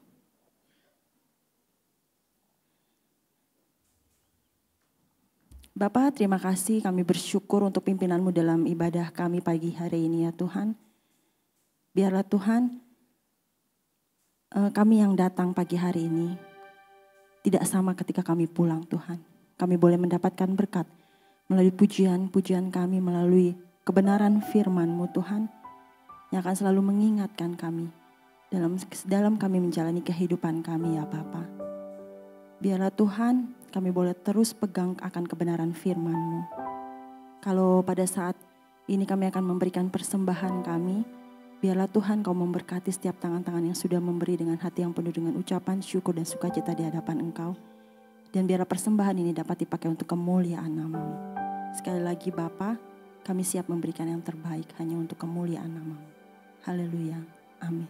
Speaker 2: Bapa, terima kasih, kami bersyukur untuk pimpinan-Mu dalam ibadah kami pagi hari ini ya Tuhan. Biarlah Tuhan, kami yang datang pagi hari ini tidak sama ketika kami pulang Tuhan. Kami boleh mendapatkan berkat melalui pujian-pujian kami, melalui kebenaran firman-Mu Tuhan yang akan selalu mengingatkan kami dalam kami menjalani kehidupan kami ya Bapa. Biarlah Tuhan kami boleh terus pegang akan kebenaran firman-Mu. Kalau pada saat ini kami akan memberikan persembahan kami, biarlah Tuhan Kau memberkati setiap tangan-tangan yang sudah memberi dengan hati yang penuh dengan ucapan syukur dan sukacita di hadapan Engkau. Dan biarlah persembahan ini dapat dipakai untuk kemuliaan nama-Mu. Sekali lagi Bapa, kami siap memberikan yang terbaik hanya untuk kemuliaan nama-Mu. Haleluya. Amin.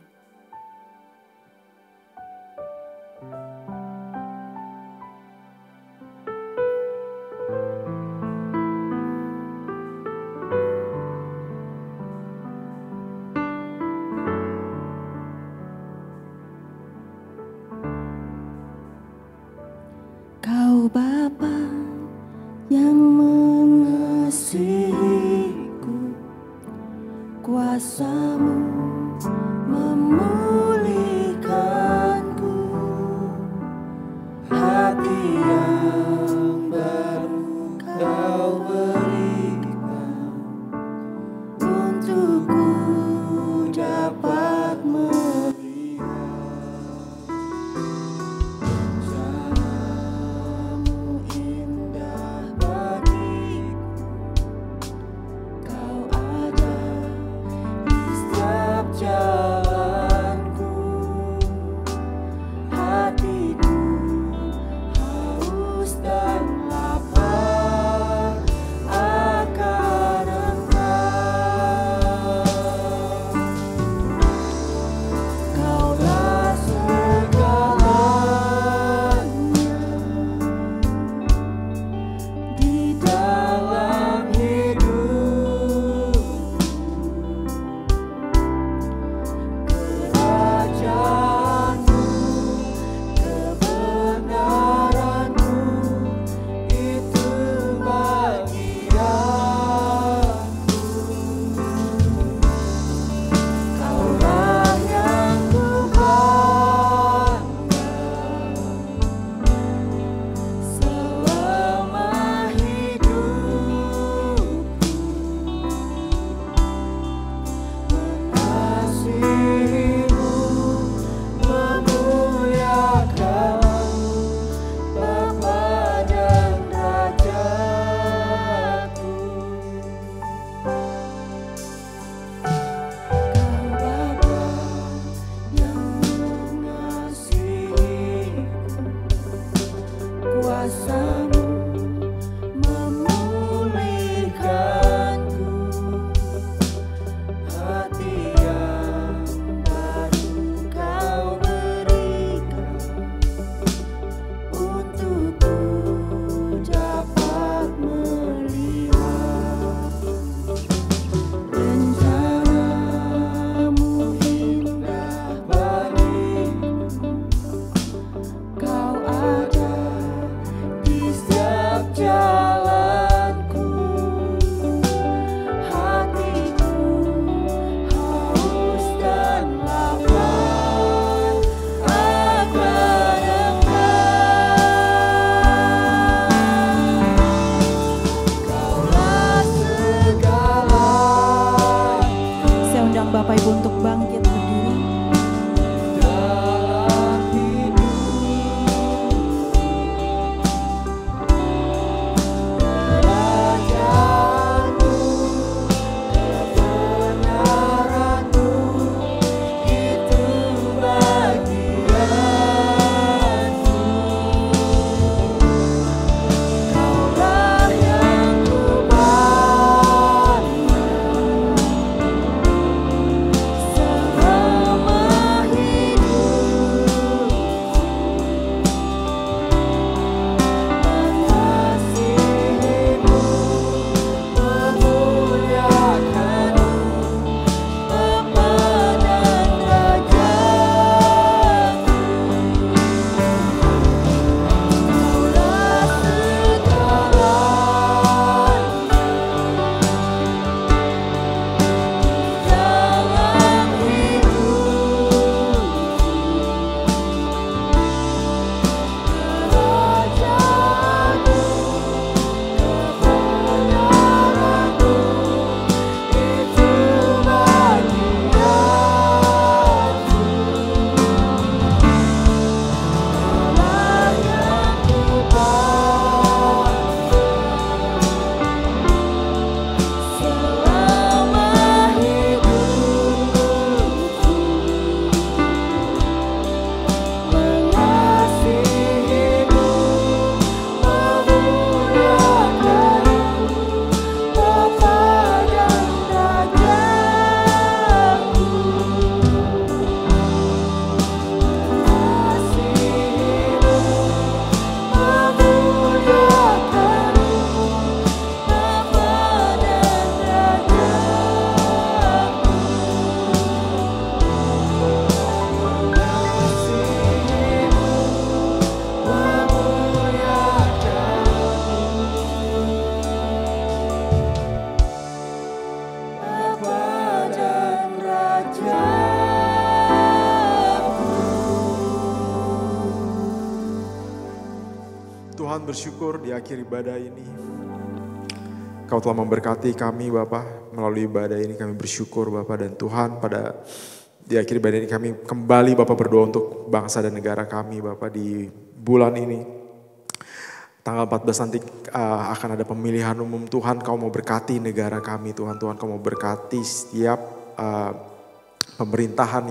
Speaker 3: Kau Bapa yang mengasihiku, kuasa-Mu
Speaker 2: mampu untuk bangkit berdiri.
Speaker 4: Tuhan bersyukur di akhir ibadah ini. Kau telah memberkati kami Bapa melalui ibadah ini, kami bersyukur Bapa. Dan Tuhan pada di akhir ibadah ini kami kembali Bapa berdoa untuk bangsa dan negara kami Bapa di bulan ini. Tanggal 14 nanti akan ada pemilihan umum. Tuhan kau mau berkati negara kami Tuhan. Tuhan kau mau berkati setiap pemerintahan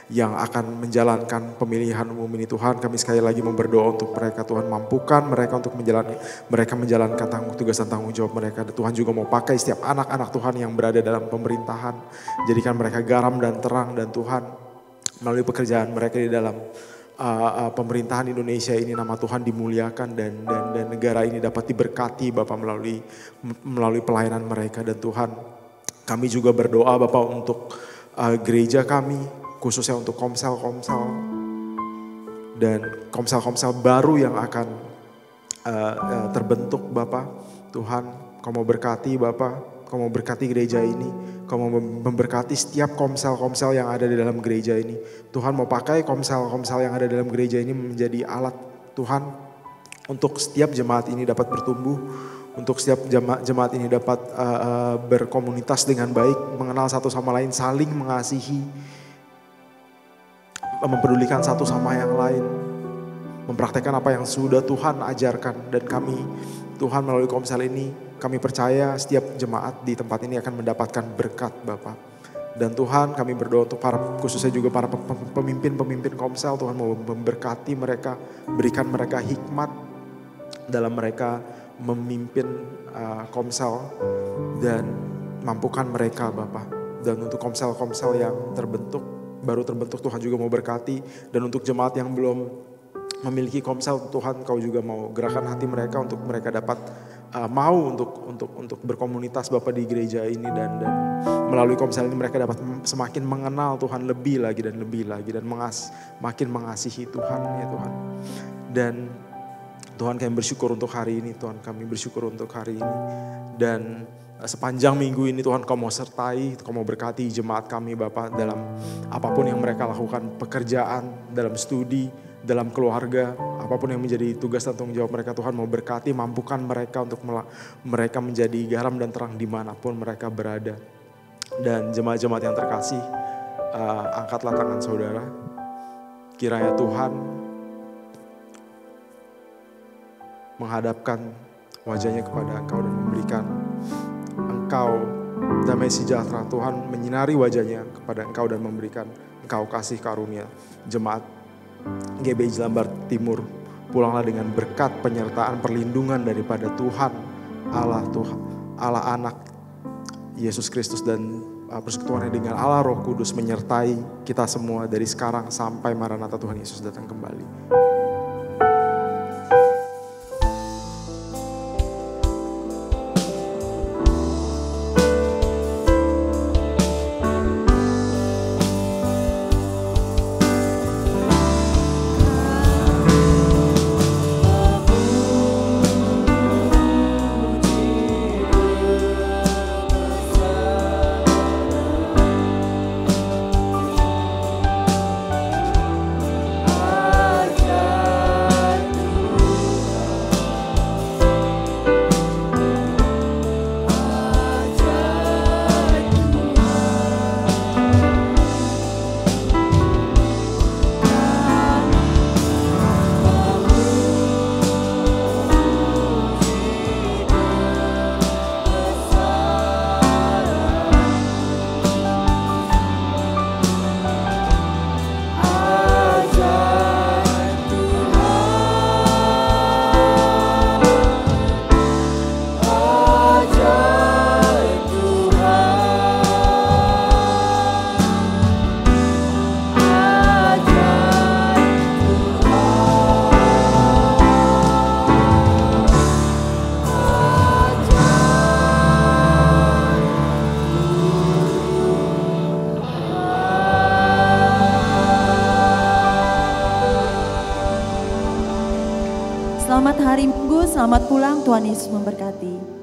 Speaker 4: yang akan menjalankan pemilihan umum ini Tuhan. Kami sekali lagi mau berdoa untuk mereka Tuhan, mampukan mereka untuk menjalankan tugas dan tanggung jawab mereka. Dan Tuhan juga mau pakai setiap anak-anak Tuhan yang berada dalam pemerintahan, jadikan mereka garam dan terang. Dan Tuhan melalui pekerjaan mereka di dalam pemerintahan Indonesia ini nama Tuhan dimuliakan dan negara ini dapat diberkati Bapak melalui pelayanan mereka. Dan Tuhan kami juga berdoa Bapak untuk gereja kami, khususnya untuk komsel-komsel dan komsel-komsel baru yang akan terbentuk Bapak. Tuhan kau mau berkati Bapak, kau mau berkati gereja ini, kau mau memberkati setiap komsel-komsel yang ada di dalam gereja ini. Tuhan mau pakai komsel-komsel yang ada dalam gereja ini menjadi alat Tuhan untuk setiap jemaat ini dapat bertumbuh, untuk setiap jemaat ini dapat berkomunitas dengan baik, mengenal satu sama lain, saling mengasihi, mempedulikan satu sama yang lain, mempraktekkan apa yang sudah Tuhan ajarkan. Dan kami Tuhan melalui komsel ini kami percaya setiap jemaat di tempat ini akan mendapatkan berkat Bapak. Dan Tuhan kami berdoa untuk khususnya juga para pemimpin-pemimpin komsel. Tuhan mau memberkati mereka, berikan mereka hikmat dalam mereka memimpin komsel dan mampukan mereka Bapak. Dan untuk komsel-komsel yang baru terbentuk Tuhan juga mau berkati. Dan untuk jemaat yang belum memiliki komsel Tuhan kau juga mau gerakan hati mereka untuk mereka dapat mau untuk berkomunitas Bapak di gereja ini. Dan melalui komsel ini mereka dapat semakin mengenal Tuhan lebih lagi dan makin mengasihi Tuhan ya Tuhan. Dan Tuhan kami bersyukur untuk hari ini Tuhan, kami bersyukur untuk hari ini. Dan sepanjang minggu ini Tuhan kau mau sertai, kau mau berkati jemaat kami Bapak dalam apapun yang mereka lakukan, pekerjaan, dalam studi, dalam keluarga, apapun yang menjadi tugas dan tanggung jawab mereka. Tuhan mau berkati, mampukan mereka untuk mereka menjadi garam dan terang dimanapun mereka berada. Dan jemaat-jemaat yang terkasih, angkatlah tangan saudara. Kiranya Tuhan menghadapkan wajahnya kepada engkau dan memberikan engkau damai sejahtera. Tuhan menyinari wajahnya kepada engkau dan memberikan engkau kasih karunia. Jemaat GBI Jelambar Timur, pulanglah dengan berkat penyertaan perlindungan daripada Tuhan Allah Anak Yesus Kristus dan persekutuannya dengan Allah Roh Kudus menyertai kita semua dari sekarang sampai Maranatha Tuhan Yesus datang kembali.
Speaker 2: Selamat hari Minggu, selamat pulang, Tuhan Yesus memberkati.